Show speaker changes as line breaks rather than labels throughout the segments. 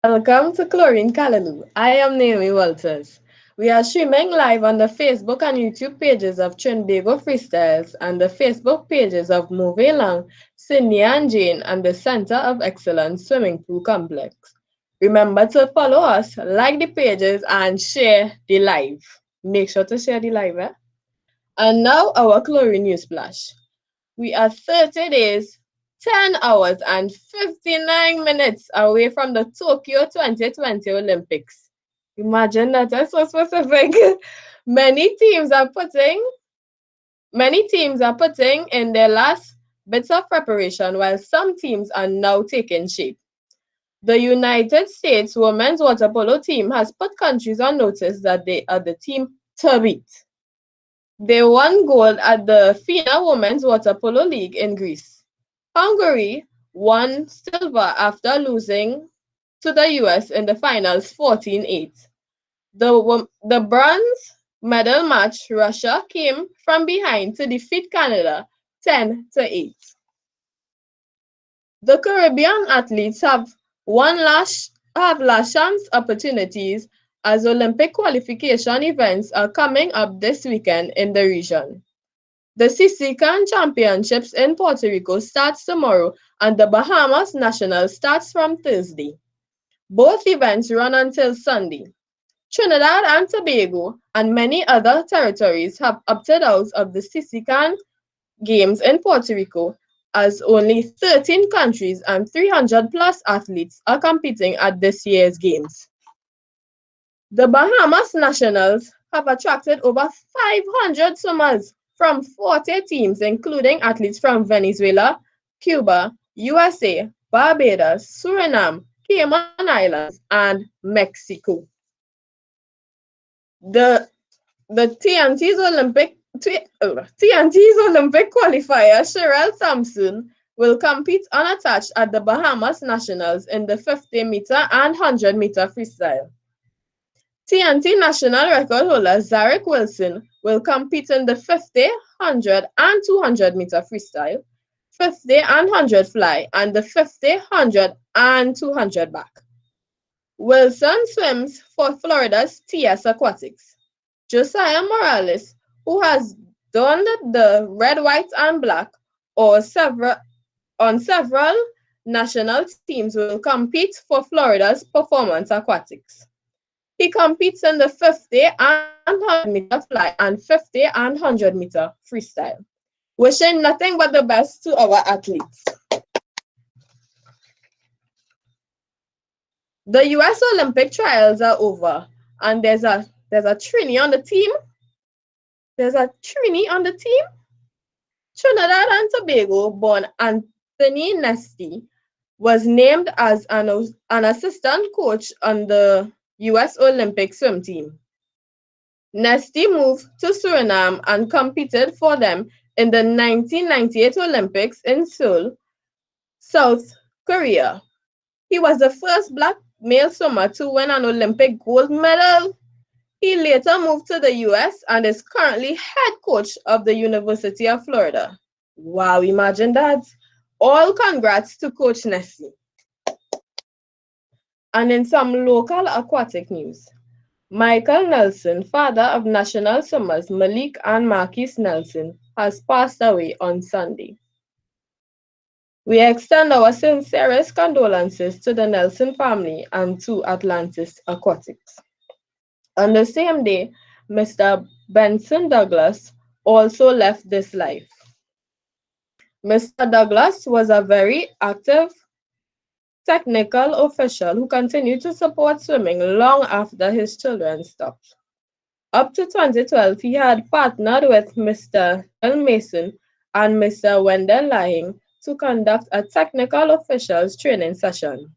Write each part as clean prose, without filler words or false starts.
Welcome to Chlorine Callaloo. I am Naomi Walters. We are streaming live on the Facebook and YouTube pages of Trinbago Freestyles and the Facebook pages of Move Lang, Cindy-Ann Jane, and the Center of Excellence Swimming Pool Complex. Remember to follow us, like the pages, and share the live. Make sure to share the live, eh? And now our Chlorine News Splash. We are 30 days, 10 hours, and 59 minutes away from the Tokyo 2020 Olympics. Imagine that, that's so specific. Many teams are putting Many teams are putting in their last bits of preparation while some teams are now taking shape. The United States women's water polo team has put countries on notice that they are the team to beat. They won gold at the FINA Women's Water Polo League in Greece. Hungary won silver after losing to the US in the finals 14-8. The bronze medal match, Russia came from behind to defeat Canada 10-8. The Caribbean athletes have last chance opportunities as Olympic qualification events are coming up this weekend in the region. The ChillaxCin Championships in Puerto Rico starts tomorrow and the Bahamas National starts from Thursday. Both events run until Sunday. Trinidad and Tobago and many other territories have opted out of the ChillaxCin Games in Puerto Rico as only 13 countries and 300 plus athletes are competing at this year's games. The Bahamas Nationals have attracted over 500 swimmers from 40 teams, including athletes from Venezuela, Cuba, USA, Barbados, Suriname, Cayman Islands, and Mexico. The TNT's Olympic qualifier Sherelle Thompson will compete unattached at the Bahamas Nationals in the 50-meter and 100-meter freestyle. TNT national record holder Zarek Wilson will compete in the 50, 100, and 200-meter freestyle, 50 and 100 fly, and the 50, 100, and 200 back. Wilson swims for Florida's TS Aquatics. Josiah Morales, who has donned the red, white, and black on several national teams, will compete for Florida's Performance Aquatics. He competes in the 50 and 100-meter fly and 50 and 100-meter freestyle. Wishing nothing but the best to our athletes. The US Olympic trials are over, and there's a Trini on the team. There's a Trini on the team. Trinidad and Tobago born Anthony Nesty was named as an assistant coach on the US Olympic swim team. Nesty moved to Suriname and competed for them in the 1998 Olympics in Seoul, South Korea. He was the first black male swimmer to win an Olympic gold medal. He later moved to the US and is currently head coach of the University of Florida. Wow, imagine that. All congrats to Coach Nesty. And in some local aquatic news, Michael Nelson, father of national swimmers Malik and Marquis Nelson, has passed away on Sunday. We extend our sincerest condolences to the Nelson family and to Atlantis Aquatics. On the same day, Mr. Benson Douglas also left this life. Mr. Douglas was a very active technical official who continued to support swimming long after his children stopped. Up to 2012, he had partnered with Mr. L. Mason and Mr. Wendell Lying to conduct a technical officials training session.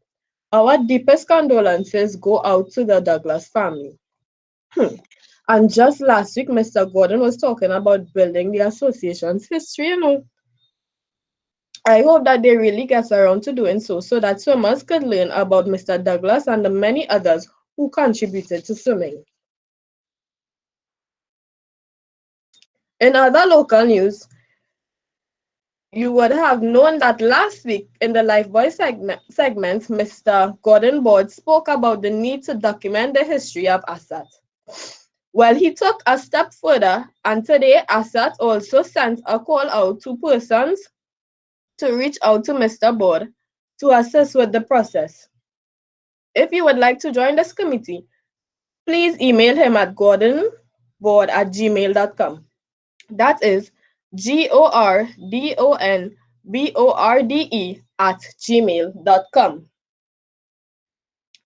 Our deepest condolences go out to the Douglas family. And just last week, Mr. Gordon was talking about building the association's history. I hope that they really get around to doing so that swimmers could learn about Mr. Douglas and the many others who contributed to swimming. In other local news, you would have known that last week in the Lifebuoy segment, Mr. Gordon Board spoke about the need to document the history of Assat. Well, he took a step further, and today Assat also sent a call out to persons to reach out to Mr. Board to assist with the process. If you would like to join this committee, please email him at gordonboard@gmail.com. That is GORDONBORDE@gmail.com.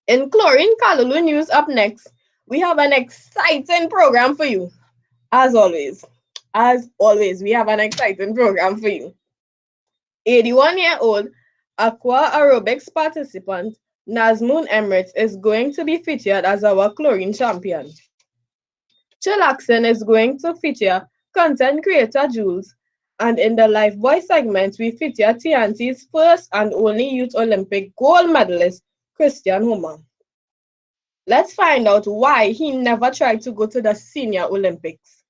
In Chlorine Callaloo News up next, we have an exciting program for you. As always, we have an exciting program for you. 81-year-old aqua aerobics participant Nazmoon Emirates is going to be featured as our chlorine champion. ChillaxCin is going to feature content creator Jules, and in the Lifebuoy segment, we feature TNT's first and only Youth Olympic gold medalist, Christian Homer. Let's find out why he never tried to go to the Senior Olympics.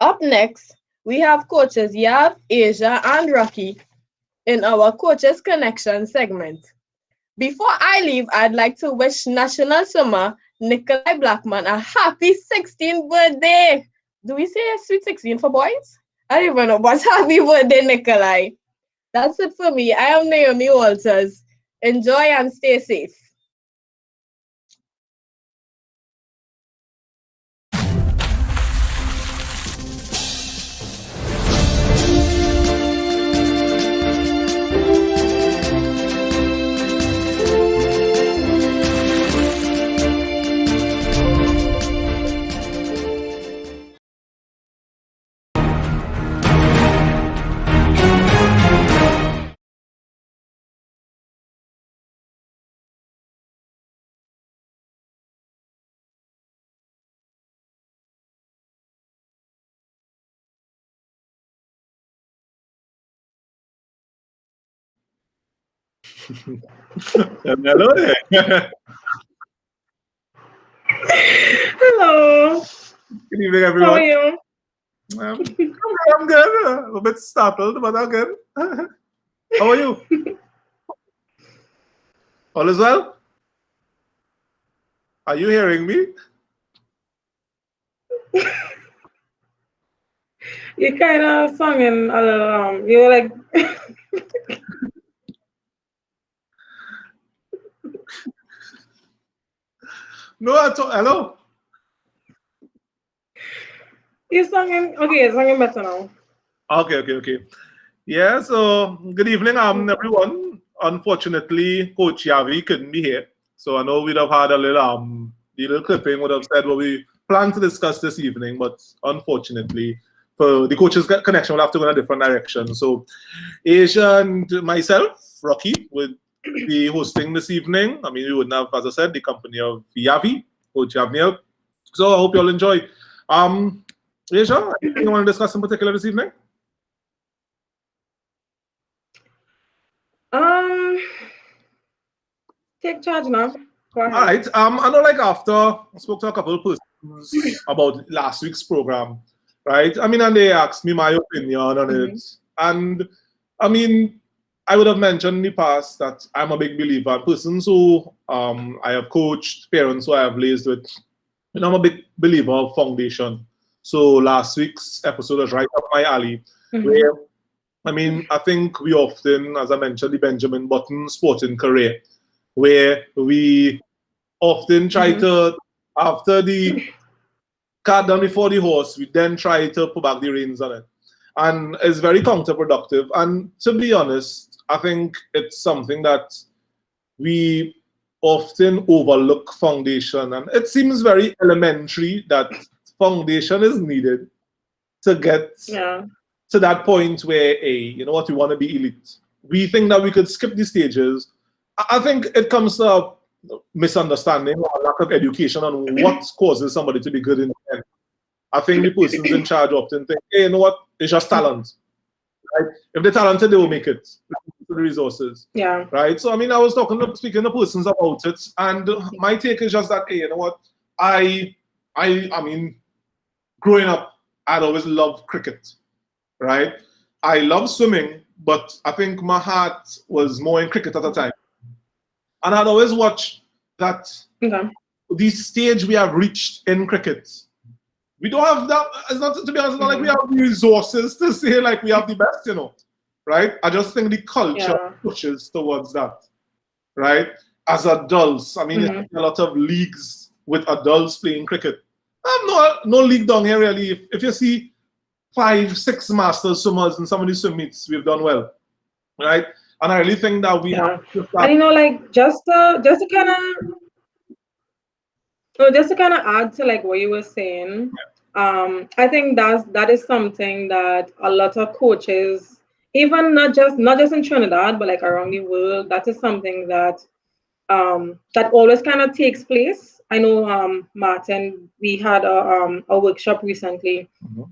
Up next, we have coaches Yav, Asia, and Rocky in our Coaches Connection segment. Before I leave, I'd like to wish National Summer Nikolai Blackman a happy 16th birthday. Do we say sweet 16 for boys? I don't even know, but happy birthday, Nikolai. That's it for me. I am Naomi Walters. Enjoy and stay safe.
Hello there.
Hello.
Good evening,
How
everyone.
are you?
I'm good. A bit startled, but I'm good. How are you? All is well? Are you hearing me?
You kind of singing a little. You were like,
No, hello.
you're singing. Okay, you're singing better now.
Okay. Yeah, so good evening, everyone. Unfortunately, Coach Yavi couldn't be here. So I know we'd have had a little the little clipping would have said what we plan to discuss this evening, but unfortunately, for the coaches connection, we'll have to go in a different direction. So Asia and myself, Rocky, would be hosting this evening. I mean, we wouldn't have, as I said, the company of Yavi, Coach Yavniel. So I hope you all enjoy. Asia, anything you want to discuss in particular this evening?
Take charge now. Go ahead.
All right. I know, like, after I spoke to a couple of persons about last week's program, right? I mean, and they asked me my opinion on it. And I mean, I would have mentioned in the past that I'm a big believer. Persons who I have coached, parents who I have liaised with, and I'm a big believer of foundation. So last week's episode was right up my alley, where, I mean, I think we often, as I mentioned, the Benjamin Button sporting career, where we often try to, after the cart down before the horse, we then try to put back the reins on it. And it's very counterproductive. And to be honest, I think it's something that we often overlook foundation. And it seems very elementary that foundation is needed to get to that point where, you know what, we want to be elite. We think that we could skip the stages. I think it comes to a misunderstanding or lack of education on what causes somebody to be good in the end. I think the persons in charge often think, hey, you know what, it's just talent. Right? If they're talented, they will make it. The resources.
Yeah.
Right. So I mean, I was speaking to persons about it, and my take is just that, hey, you know what, I mean, growing up, I'd always loved cricket. Right. I love swimming, but I think my heart was more in cricket at the time. And I'd always watch that the stage we have reached in cricket. We don't have that, it's not, to be honest, it's not like we have the resources to say like we have the best, you know, right? I just think the culture pushes towards that, right? As adults, I mean, there's a lot of leagues with adults playing cricket. No league down here really. If you see 5, 6 masters swimmers in some of these swim meets, we've done well, right? And I really think that we have to start.
And you know, like just to kind of add to like what you were saying, I think that is something that a lot of coaches, even not just in Trinidad, but like around the world, that is something that that always kind of takes place. I know, Martin, we had a workshop recently,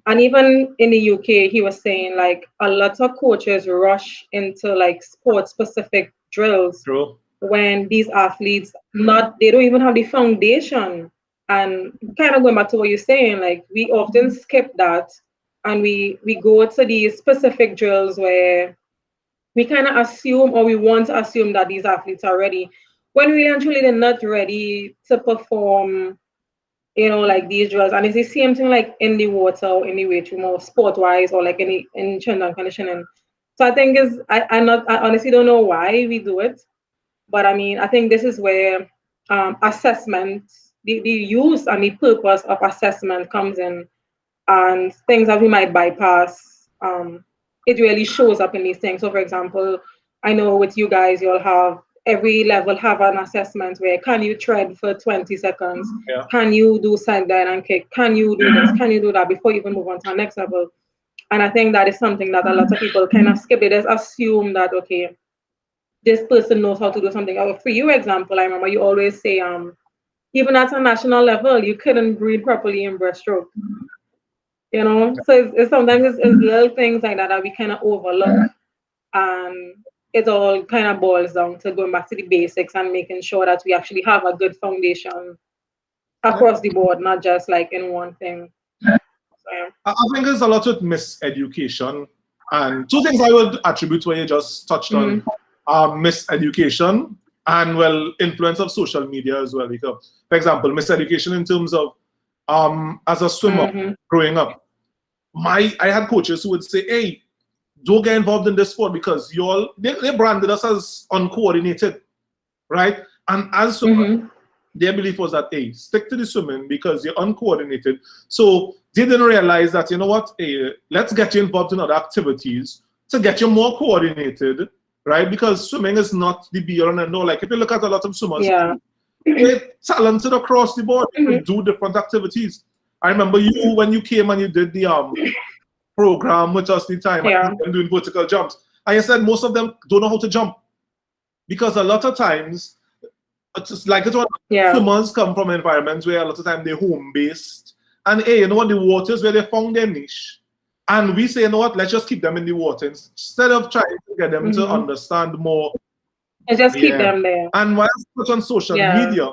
and even in the UK, he was saying like a lot of coaches rush into like sports specific drills.
True.
When these athletes they don't even have the foundation. And kind of going back to what you're saying, like we often skip that, and we go to these specific drills where we kind of assume, or we want to assume, that these athletes are ready, when we actually they're not ready to perform, you know, like these drills. And it's the same thing like in the water or in the weight room or sport wise or like in strength and conditioning. So I think I honestly don't know why we do it, but I mean, I think this is where assessment, the use and the purpose of assessment comes in, and things that we might bypass, it really shows up in these things. So for example, I know with you guys, you'll have every level have an assessment where can you tread for 20 seconds?
Yeah.
Can you do side dive and kick? Can you do this? Can you do that before you even move on to the next level? And I think that is something that a lot of people kind of skip. They just assume that, okay, this person knows how to do something. Or for you, example, I remember you always say, even at a national level, you couldn't breathe properly in breaststroke. You know, so it's sometimes it's little things like that we kind of overlook, and it all kind of boils down to going back to the basics and making sure that we actually have a good foundation across the board, not just like in one thing. So, yeah.
I think there's a lot of miseducation, and 2 things I would attribute where you just touched on miseducation and, well, influence of social media as well. Because, for example, miseducation in terms of as a swimmer growing up, I had coaches who would say, hey, don't get involved in this sport because they branded us as uncoordinated, right? And as swimmers, their belief was that, hey, stick to the swimming because you're uncoordinated. So they didn't realize that, you know what, hey, let's get you involved in other activities to get you more coordinated, right? Because swimming is not the be all and end all. Like if you look at a lot of swimmers, they're talented across the board. They can do different activities. I remember you when you came and you did the program with us the time and doing vertical jumps. And you said most of them don't know how to jump because a lot of times it's like swimmers come from environments where a lot of time they're home based, and hey, you know what, the waters where they found their niche, and we say, you know what, let's just keep them in the water instead of trying to get them to understand more.
And just keep them there.
And why I put on social media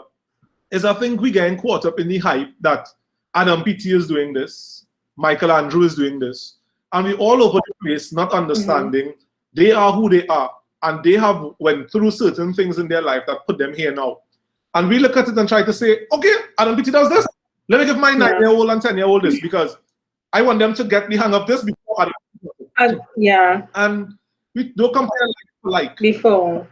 is I think we're getting caught up in the hype that Adam PT is doing this, Michael Andrew is doing this, and we're all over the place not understanding they are who they are, and they have went through certain things in their life that put them here now. And we look at it and try to say, okay, Adam PT does this, let me give my 9-year-old and 10-year-old this because I want them to get the hang of this before Adam PT. And we don't compare like
before.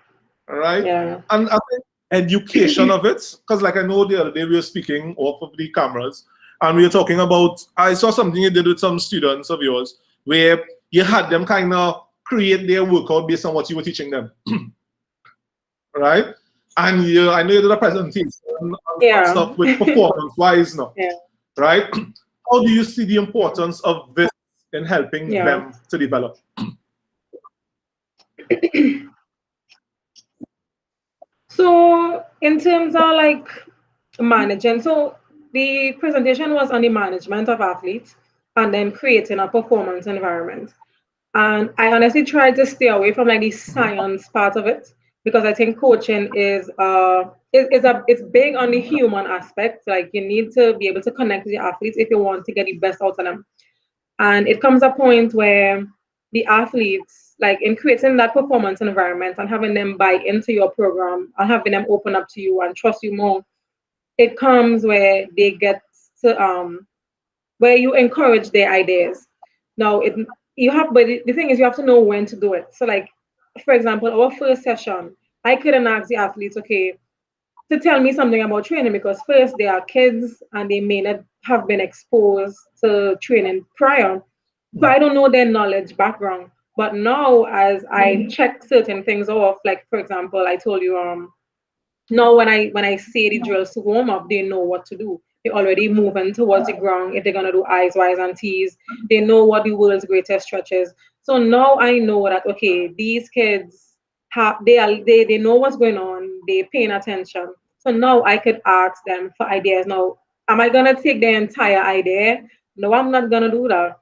All right? Yeah. And I think education of it, because like I know the other day we were speaking off of the cameras, and we were talking about, I saw something you did with some students of yours where you had them kind of create their workout based on what you were teaching them. Right? And I know you did a presentation and stuff with performance-wise now. Right? How do you see the importance of this in helping them to develop?
So in terms of like managing, so the presentation was on the management of athletes and then creating a performance environment. And I honestly tried to stay away from like the science part of it because I think coaching is it's big on the human aspect. Like you need to be able to connect with your athletes if you want to get the best out of them. And it comes a point where the athletes, like in creating that performance environment and having them buy into your program and having them open up to you and trust you more, it comes where they get to where you encourage their ideas. Now the thing is you have to know when to do it. So like for example, our first session, I couldn't ask the athletes, okay, to tell me something about training because first they are kids and they may not have been exposed to training prior. So I don't know their knowledge background. But now as I check certain things off, like for example, I told you now when I say the drills to warm up, they know what to do. They're already moving towards the ground if they're gonna do I's, Y's, and T's. They know what the world's greatest stretch is. So now I know that okay, these kids they know what's going on, they're paying attention. So now I could ask them for ideas. Now, am I gonna take their entire idea? No, I'm not gonna do that.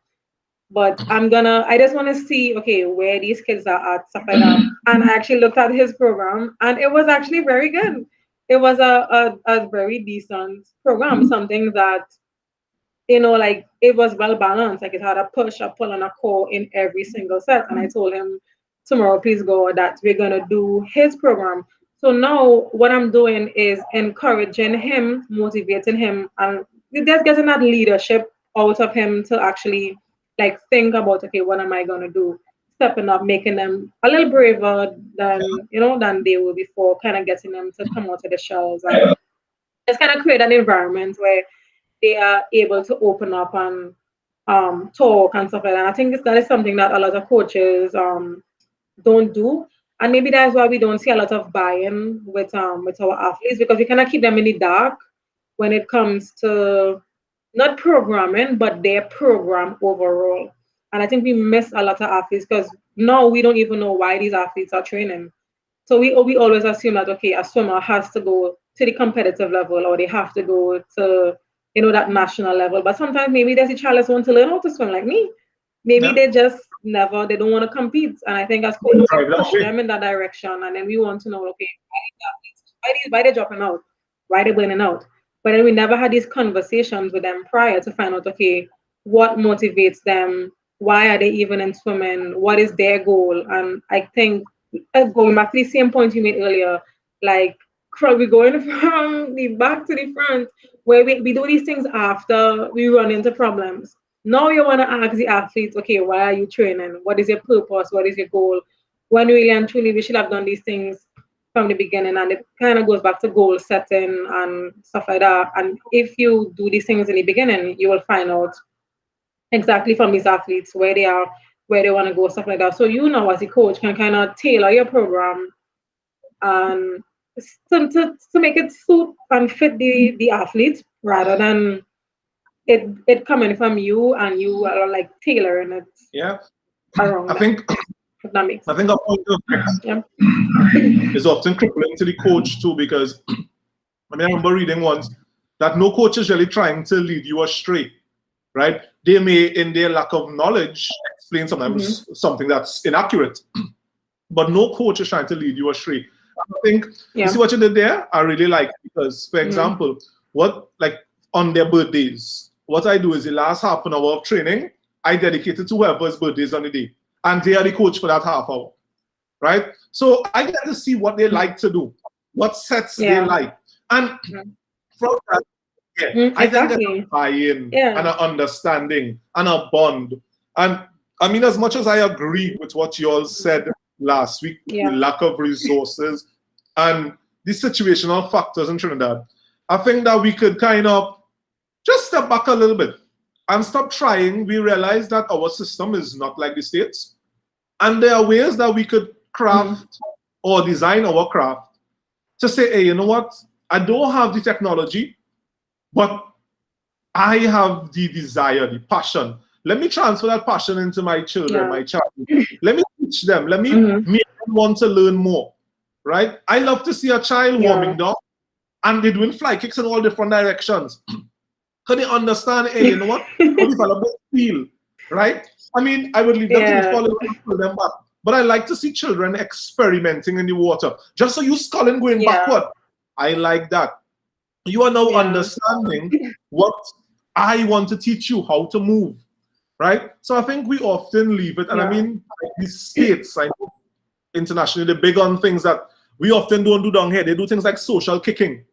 But I just want to see, okay, where these kids are at, stuff like that. And I actually looked at his program and it was actually very good. It was a very decent program, something that, like it was well balanced. Like it had a push, a pull, and a core in every single set. And I told him, tomorrow, please go, that we're going to do his program. So now what I'm doing is encouraging him, motivating him, and just getting that leadership out of him to actually like think about, okay, what am I going to do? Stepping up, making them a little braver than they were before, kind of getting them to come out of the shells and just kind of create an environment where they are able to open up and talk and stuff like that. I think that is something that a lot of coaches don't do, and maybe that's why we don't see a lot of buy-in with our athletes, because we cannot keep them in the dark when it comes to not programming but their program overall. And I think we miss a lot of athletes because now we don't even know why these athletes are training. So we always assume that okay, a swimmer has to go to the competitive level or they have to go to that national level. But sometimes maybe there's a child that wants to learn how to swim like me. Maybe they just they don't want to compete. And I think as coaches we push them in that direction, and then we want to know, okay, why they dropping out? Why they burning out? But then we never had these conversations with them prior to find out, okay, what motivates them? Why are they even in swimming? What is their goal? And I think going back to the same point you made earlier, like we're going from the back to the front, where we do these things after we run into problems. Now you want to ask the athletes, okay, why are you training? What is your purpose? What is your goal? When really and truly we should have done these things from the beginning, and it kind of goes back to goal setting and stuff like that. And if you do these things in the beginning, you will find out exactly from these athletes where they are, where they want to go, stuff like that. So as a coach can kind of tailor your program and to make it suit and fit the athletes rather than it coming from you and you are like tailoring it.
Yeah.
Around
I think
that makes sense.
I think a point of is often crippling to the coach too, because I remember reading once that no coach is really trying to lead you astray, right? They may, in their lack of knowledge, explain sometimes something that's inaccurate, but no coach is trying to lead you astray. I think you see what you did there. I really like, because, for example, on their birthdays, what I do is the last half an hour of training I dedicate it to whoever's birthday is on the day, and they are the coach for that half hour, right? So I get to see what they like to do, what sets they like, and from that, I then get a buy-in and an understanding and a bond. And I mean, as much as I agree with what you all said last week, the lack of resources and the situational factors in Trinidad, I think that we could kind of just step back a little bit and stop trying. We realize that our system is not like the States. And there are ways that we could craft or design our craft to say, hey, you know what? I don't have the technology, but I have the desire, the passion. Let me transfer that passion into my children, my child. Let me teach them. Let me make them want to learn more, right? I love to see a child warming down and they're doing fly kicks in all different directions. Can they understand, hey, you know what? How developers feel, right? I mean, I would leave them to follow them back. But I like to see children experimenting in the water. Just so you sculling going backward. I like that. You are now understanding what I want to teach you, how to move, right? So I think we often leave it, and I mean, like these states, I know internationally, they're big on things that we often don't do down here. They do things like social kicking.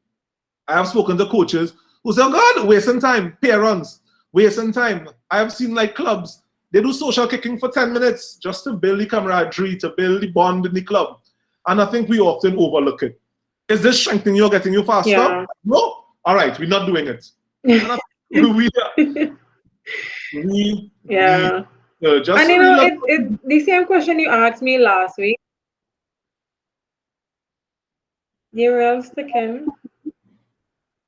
I have spoken to coaches who say, oh God, wasting time, parents, wasting time. I have seen like clubs, they do social kicking for 10 minutes just to build the camaraderie, to build the bond in the club. And I think we often overlook it. Is this strengthening you or getting you faster?
Yeah.
No? All right, we're not doing it.
Yeah.
Just
And you know, it the same question you asked me last week. You were sticking.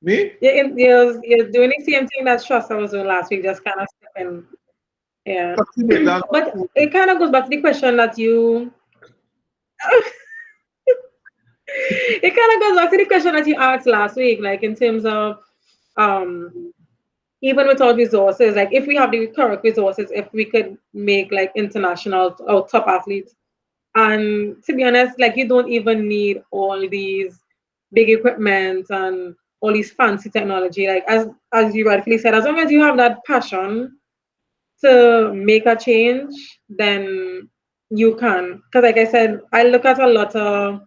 Me?
You're doing the same thing that Shasta was doing last week, just kind of sticking. Yeah. But it kind of goes back to the question that you it kind of goes back to the question that you asked last week, like in terms of even without resources, like if we have the correct resources, if we could make like international or top athletes. And to be honest, like you don't even need all these big equipment and all these fancy technology. Like as you rightfully said, as long as you have that passion to make a change, then you can. Because like I said, I look at a lot of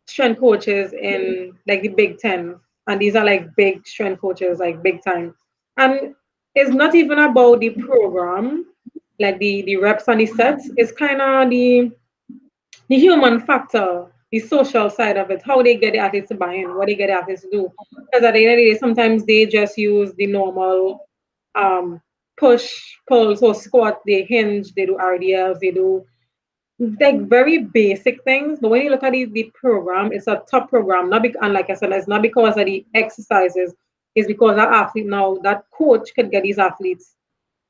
strength coaches in like the Big Ten, and these are like big strength coaches, like big time. And it's not even about the program, like the reps and the sets. It's kind of the human factor, the social side of it, how they get the athletes to buy in, what they get the athletes to do. Because at the end of the day, sometimes they just use the normal push, pull, so squat, they hinge, they do RDLs, they do like very basic things. But when you look at the program, it's a top program. And like I said, it's not because of the exercises. It's because that athlete now, that coach could get these athletes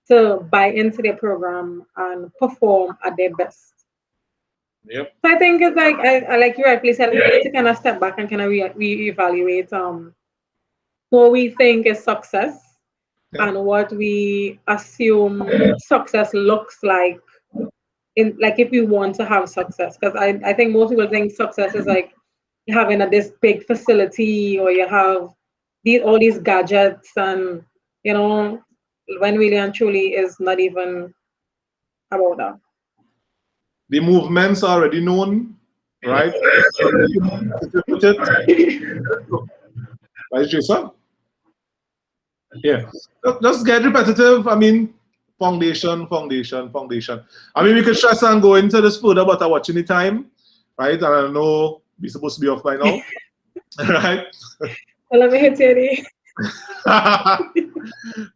to buy into their program and perform at their best.
Yep.
So I think it's like I like you rightly said, we need to kind of step back and kind of reevaluate what we think is success and what we assume success looks like in like if we want to have success. Because I think most people think success is like having this big facility or you have all these gadgets and you know when really and truly is not even about that.
The movements are already known, right? Right, Jason? Yeah. Just get repetitive. I mean, foundation. I mean, we could stress and go into this further, but I'm watching the time, right? And I know we're supposed to be off by now, right?
Well, let me hit you.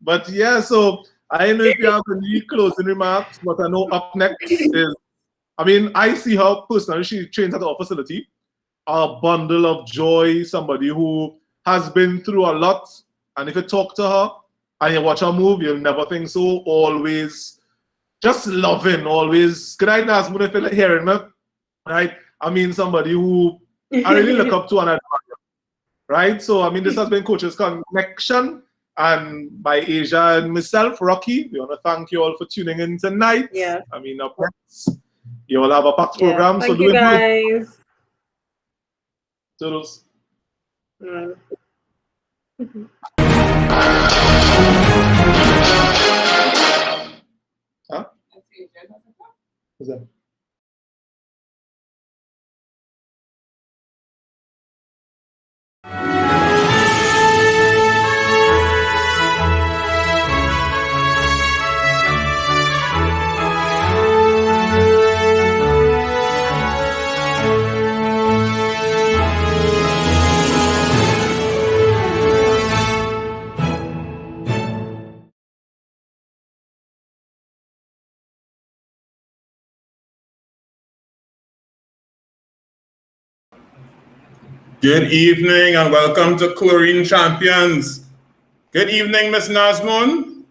But yeah, so I don't know if you have any closing remarks, but I know up next is, I mean, I see her personally, she trains at our facility, a bundle of joy, somebody who has been through a lot. And if you talk to her and you watch her move, you'll never think so. Always just loving, always. Good night, Nasmund, if you're hearing me, right? I mean, somebody who I really look up to and admire, right? So, I mean, this has been Coaches Connection. And by Asia and myself, Rocky, we want to thank you all for tuning in tonight.
Yeah.
I mean, up next, you all have a packed program.
Thank
so
you guys.
Toodles. Huh? What's that?
Good evening and welcome to Chlorine Champions. Good evening, Miss Nasmund.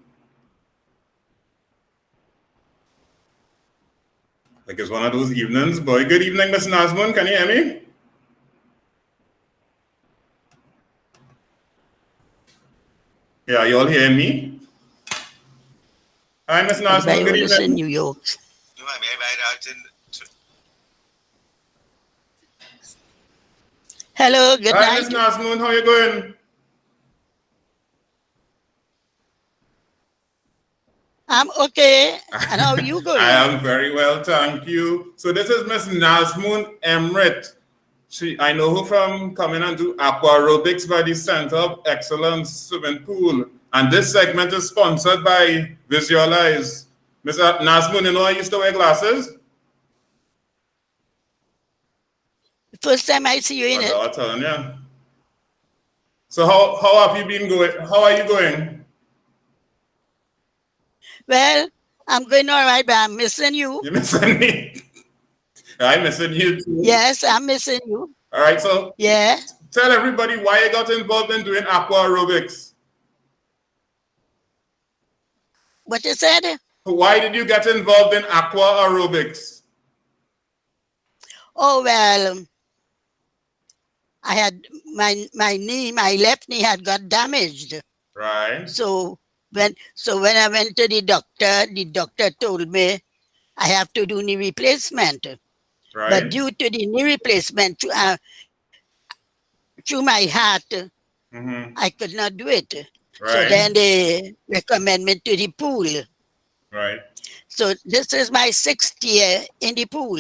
Like it's one of those evenings, boy. Good evening, Miss Nasmund. Can you hear me? Yeah, you all hear me? Hi, Miss Nasmund. Good evening.
In New York. Hello, good
Hi,
night.
Miss Nasmund. How you going?
I'm okay. And how are you going?
I am very well, thank you. So this is Miss Nazmoon Emrit. I know her from coming and do aqua aerobics by the Center of Excellence Swimming Pool. And this segment is sponsored by Visualize. Miss Nazmoon, you know I used to wear glasses?
First time I see you in it.
I'm telling you. So how have you been going? How are you going?
Well, I'm going all right, but I'm missing you.
You're missing me. I'm missing you too.
Yes, I'm missing you.
All right, so
yeah.
Tell everybody why you got involved in doing aqua aerobics.
What you said?
Why did you get involved in aqua aerobics?
Oh, well, I had my left knee had got damaged.
Right.
So when I went to the doctor told me I have to do knee replacement.
Right.
But due to the knee replacement through my heart, I could not do it.
Right.
So then they recommend me to the pool.
Right.
So this is my 6th year in the pool.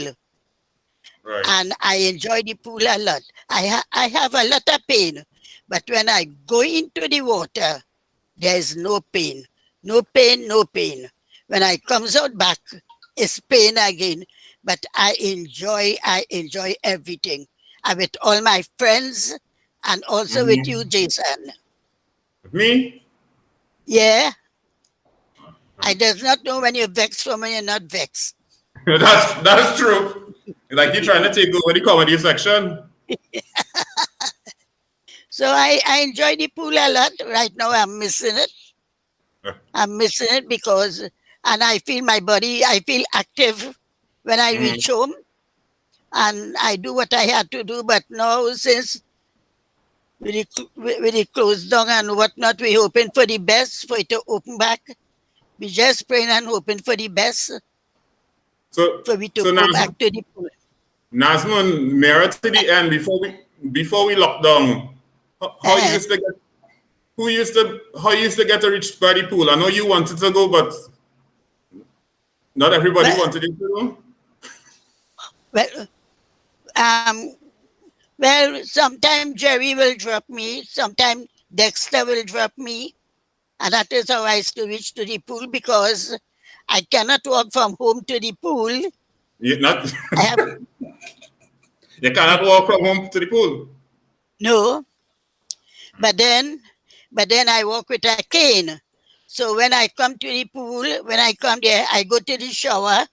Right.
And I enjoy the pool a lot. I have a lot of pain, but when I go into the water, there is no pain. No pain, no pain. When I comes out back, it's pain again. But I enjoy everything. I'm with all my friends and also with you, Jason.
With me?
Yeah. I does not know when you're vexed from when you're not vexed.
That's true. Like you're trying to take over the comedy section.
So I enjoy the pool a lot. Right now I'm missing it. I'm missing it because, and I feel my body, I feel active when I reach home. And I do what I had to do. But now since with it closed down and whatnot, we're hoping for the best for it to open back. We just praying and hoping for the best.
So
for me to go back to the pool.
Nazmoon, nearer to the end, before we lock down, how you used to get to reach by the pool? I know you wanted to go, but not everybody wanted you to go.
Well, sometimes Jerry will drop me, sometimes Dexter will drop me, and that is how I used to reach to the pool because I cannot walk from home to the pool.
You cannot walk from home to the pool.
No, but then I walk with a cane. So when I come to the pool, when I come there, I go to the shower.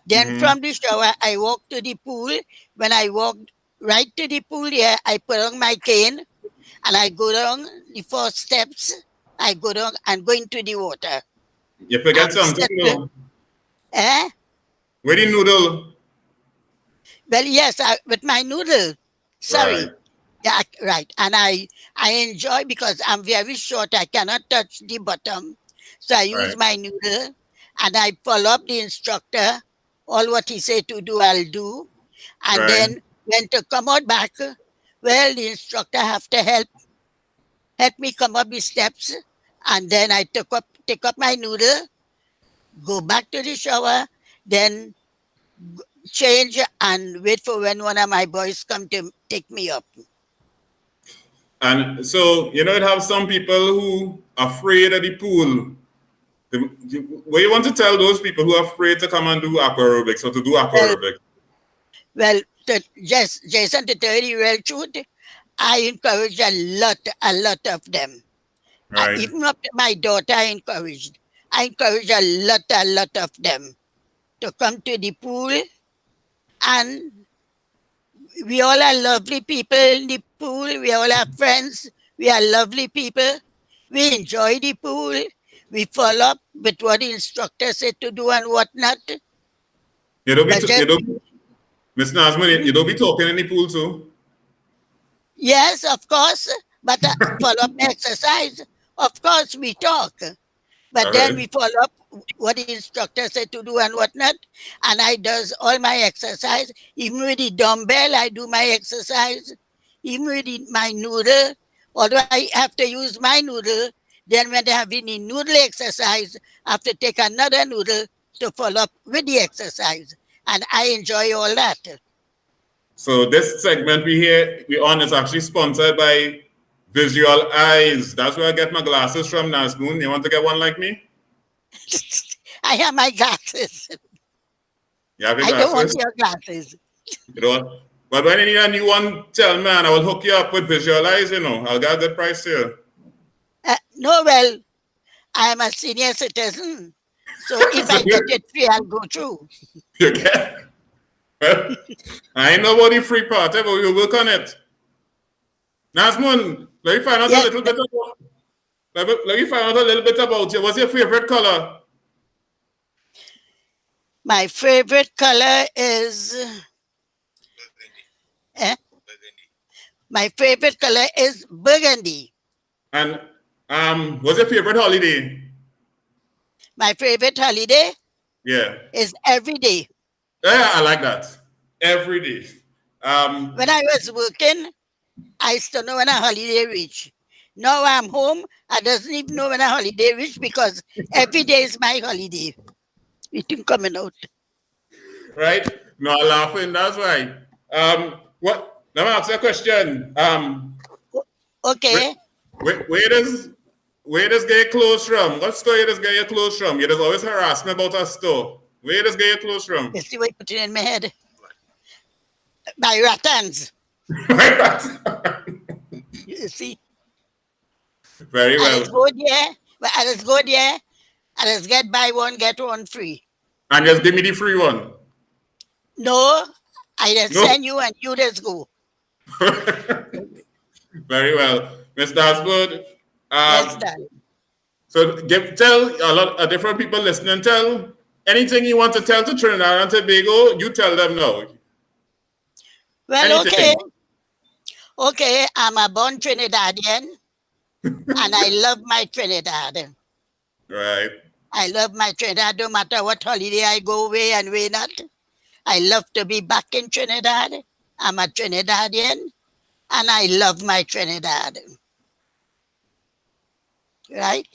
Then from the shower, I walk to the pool. When I walk right to the pool here, I put on my cane and I go down the 4 steps. I go down and go into the water.
You forget something, though. Where the noodle?
Well, yes, with my noodle. Sorry.
Right.
Yeah, right. And I enjoy because I'm very short. I cannot touch the bottom. So I use my noodle and I follow up the instructor. All what he said to do, I'll do. And then when to come out back, well, the instructor have to help me come up the steps. And then I take up my noodle, go back to the shower, then change and wait for when one of my boys come to take me up.
And so, you have some people who are afraid of the pool. What you want to tell those people who are afraid to come and do aqua aerobics or to do aqua aerobics?
Well, Jason, to tell you the real truth, I encourage a lot of them.
Right.
Even up to my daughter, I encourage a lot of them to come to the pool. And we all are lovely people in the pool. We all are friends. We are lovely people. We enjoy the pool. We follow up with what the instructor said to do and what not.
Miss Nazmoon, you don't be talking in the pool too?
Yes, of course. But follow up exercise. Of course, we talk. But then we follow up what the instructor said to do and what not. And I does all my exercise. Even with the dumbbell, I do my exercise. Even with my noodle. Although I have to use my noodle, Then when they have any noodle exercise, I have to take another noodle to follow up with the exercise. And I enjoy all that.
So this segment we on is actually sponsored by Visual Eyes. That's where I get my glasses from, Nazmoon. You want to get one like me?
I have my glasses.
You have your
I
glasses?
don't want your glasses.
You don't? But when you need a new one, tell me, and I will hook you up with Visual Eyes, you know. I'll get a good price here.
No, well, I am a senior citizen. So if I get it free, I'll go through.
You get? Well, I ain't nobody free part, but we will work on it. Nazmoon, let me find out a little bit about. Let me find out a little bit about you. What's your favorite color?
My favorite color is. My favorite color is burgundy.
And what's your favorite holiday?
My favorite holiday?
Yeah.
Is every day.
Yeah, I like that. Every day.
When I was working, I used to know when a holiday reach. Now I'm home, I doesn't even know when a holiday reach because every day is my holiday. It coming out.
Right? No, I'm laughing, that's right. What? Let me ask you a question.
Okay.
Where does get your clothes from? What store you just get your clothes from? You just always harass me about a store. Where does get your clothes from?
You see what you put it in my head? By Rattans. You see?
Very well.
I just go there, I just get buy one, get one free.
And just give me the free one.
No, I just send you and you just go.
Very well. Mr. Aswood.
Yes, darling.
So tell a lot of different people listening, tell anything you want to tell to Trinidad and Tobago, you tell them now.
Well, anything. Okay, I'm a born Trinidadian and I love my Trinidad.
Right.
I love my Trinidad no matter what holiday I go away and where not. I love to be back in Trinidad. I'm a Trinidadian and I love my Trinidad. Right?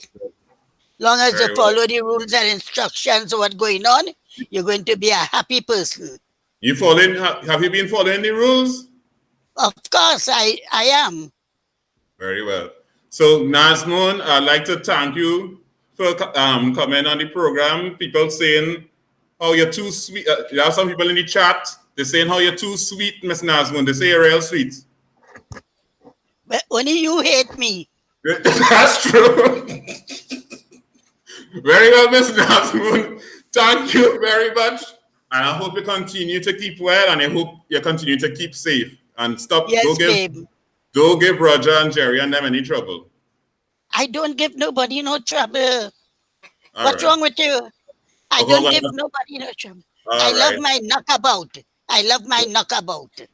Long as you follow the rules and instructions of what's going on, you're going to be a happy person.
Have you been following the rules?
Of course, I am.
Very well. So, Nazmoon, I'd like to thank you for coming on the program. People saying how you're too sweet. There are some people in the chat, they're saying how you're too sweet, Miss Nazmoon. They say you're real sweet.
But only you hate me.
That's true. Very well, Miss Nazmoon. Thank you very much. And I hope you continue to keep well and I hope you continue to keep safe. And stop.
Yes,
don't give Roger and Jerry and them any trouble.
I don't give nobody no trouble. What's wrong with you? I don't give nobody no trouble. I love my knockabout. I love my knockabout.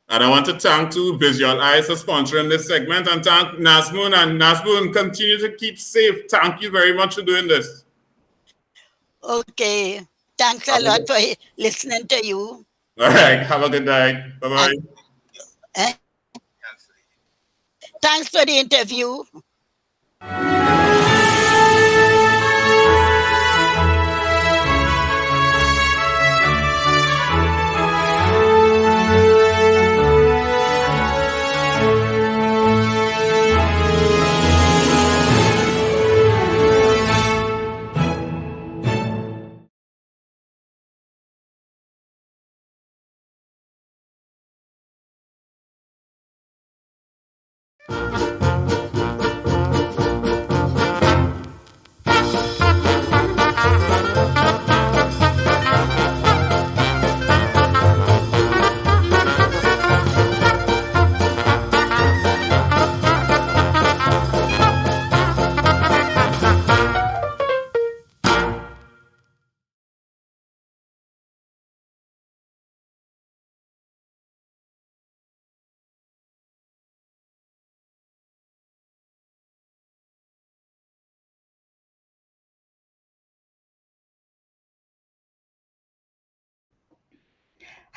And I want to thank to Visual Eyes for sponsoring this segment and thank Nazmoon. And Nazmoon, continue to keep safe. Thank you very much for doing this.
Okay. Thanks a lot for listening to you.
All right. Have a good night. Bye-bye.
Thanks for the interview.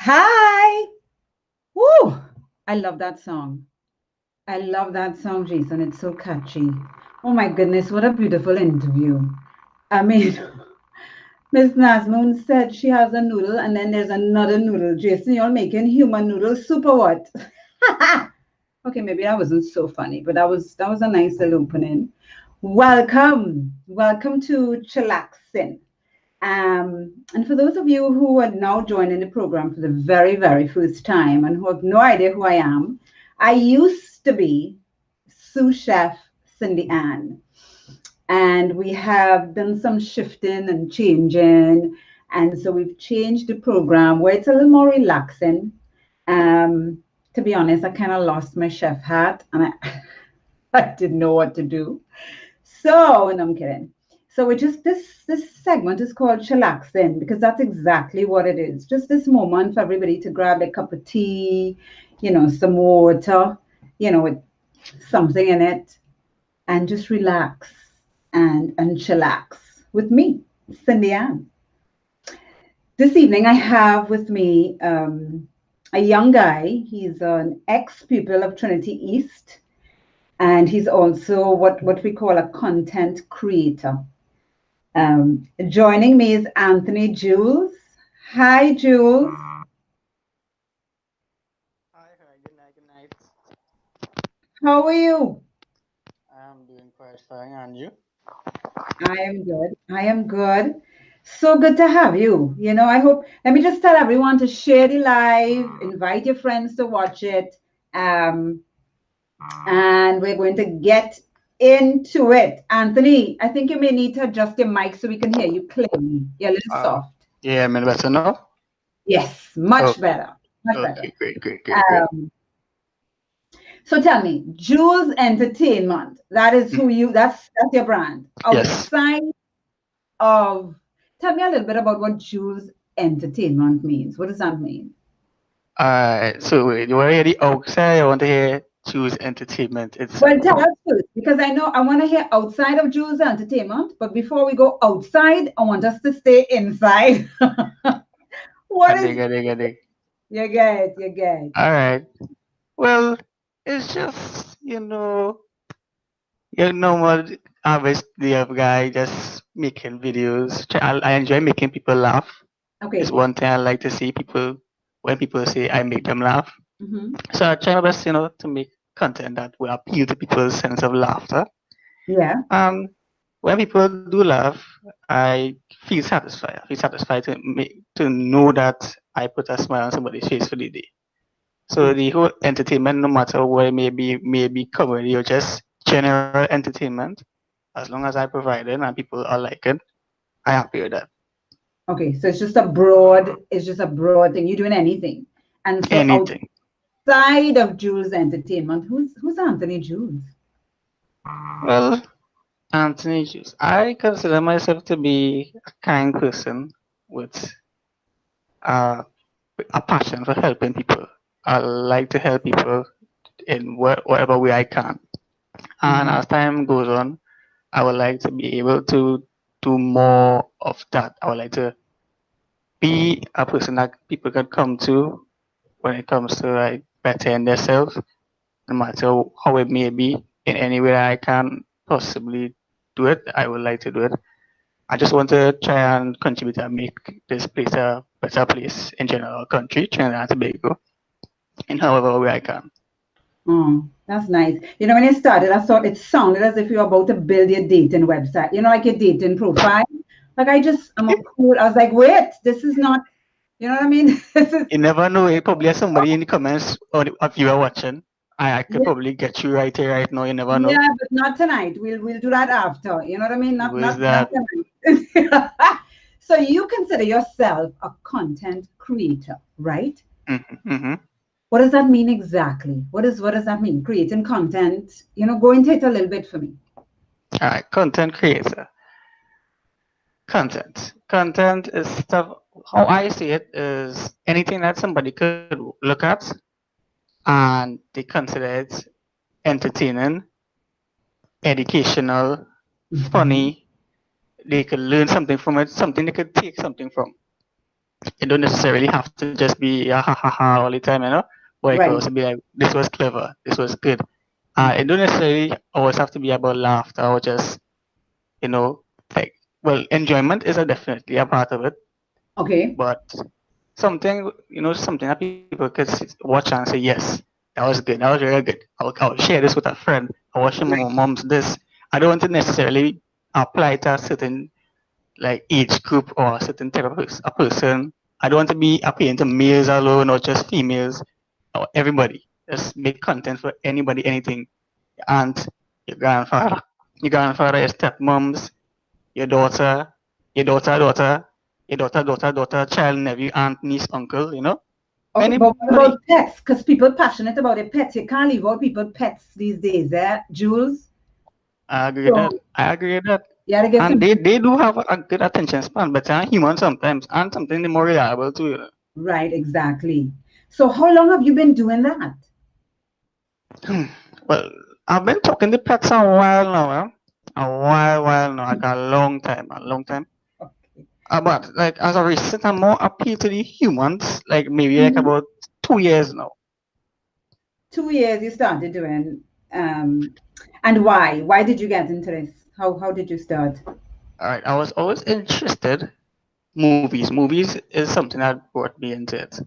Hi. Woo! I love that song. I love that song, Jason. It's so catchy. Oh my goodness, what a beautiful interview. I mean, Miss Nazmoon said she has a noodle and then there's another noodle. Jason, you're making human noodle soup or what? Okay, maybe that wasn't so funny, but that was a nice little opening. Welcome to ChillaxCin. And for those of you who are now joining the program for the very, very first time and who have no idea who I am, I used to be sous chef Cindy-Ann. And we have done some shifting and changing. And so we've changed the program where it's a little more relaxing. To be honest, I kind of lost my chef hat and I didn't know what to do. So, no, I'm kidding. So we just this segment is called ChillaxCin because that's exactly what it is. Just this moment for everybody to grab a cup of tea, some water, with something in it, and just relax and chillax with me, Cindy-Ann. This evening I have with me a young guy. He's an ex-pupil of Trinity East, and he's also what we call a content creator. Joining me is Anthony Jules. Hi, Jules.
Hi, good night.
How are you?
I'm doing quite fine, and you?
I am good. So good to have you. I hope, let me just tell everyone to share the live, invite your friends to watch it. And we're going to get into it. Anthony, I think you may need to adjust your mic so we can hear you clearly. You're a little soft.
Yeah, I'm better now?
Yes, much better. Much better.
Great.
So tell me, Jules Entertainment, that is who that's your brand.
Yes.
Outside of, tell me a little bit about what Jules Entertainment means. What does that mean?
So you want to hear the outside? I want to hear Choose Entertainment itself.
Well, tell us first, because I know I want to hear outside of Jules Entertainment, but before we go outside, I want us to stay inside. What is? You get it.
All right. Well, it's just, your normal average day of guy just making videos. I enjoy making people laugh.
Okay.
It's one thing I like to see when people say I make them laugh.
Mm-hmm.
So I try my best, to make content that will appeal to people's sense of laughter.
Yeah.
When people do laugh, I feel satisfied. I feel satisfied to know that I put a smile on somebody's face for the day. So the whole entertainment, no matter what it may be comedy or just general entertainment, as long as I provide it and people are like it, I'm happy with that.
Okay, so it's just a broad thing. You're doing anything. And so
anything.
Outside of Jules Entertainment, who's Anthony Jules?
Well, Anthony Jules, I consider myself to be a kind person with a passion for helping people. I like to help people in whatever way I can. And as time goes on, I would like to be able to do more of that. I would like to be a person that people can come to when it comes to like bettering themselves, no matter how it may be. In any way I can possibly do it, I would like to do it. I just want to try and contribute and make this place a better place in general, country, Trinidad and Tobago, in however way I can.
Oh, that's nice. When you started, I thought it sounded as if you were about to build your dating website. Like your dating profile. Like I was like, wait, this is not, you know what I mean?
You never know. It probably has somebody in the comments or if you are watching. I could probably get you right here, right now. You never know.
Yeah, but not tonight. We'll do that after. You know what I mean? Not tonight. So you consider yourself a content creator, right?
Mm-hmm.
What does that mean exactly? What does that mean? Creating content. Go into it a little bit for me.
All right, content creator. Content is stuff. How I see it is anything that somebody could look at and they consider it entertaining, educational, funny. They could learn something from it, something they could take something from. It don't necessarily have to just be ha ha ha all the time, but it could also be like, this was clever, this was good. It don't necessarily always have to be about laughter or just, like, well, enjoyment is definitely a part of it.
Okay.
But something, something that people could watch and say, yes, that was good. That was really good. I'll share this with a friend. I watched my mom's this. I don't want to necessarily apply to a certain like age group or a certain type of a person. I don't want to be appealing to males alone or just females or everybody. Just make content for anybody, anything. Your aunt, your grandfather, your stepmoms, your daughter, your daughter, child, nephew, aunt, niece, uncle,
Okay, but what
anybody.
about pets? Because people passionate about their pets. You can't leave out people pets these days, Jules?
I agree with that.
Yeah, to give
And
some
they do have a good attention span, but they're human sometimes, and something they're more reliable too.
Right, exactly. So how long have you been doing that?
Well, I've been talking to pets a while now, like a long time.
Okay.
But like as of recent, I'm more appeal to the humans, like maybe like about 2 years now.
2 years you started doing, and why? Why did you get into this? How did you start?
All right, I was always interested. Movies is something that brought me into it.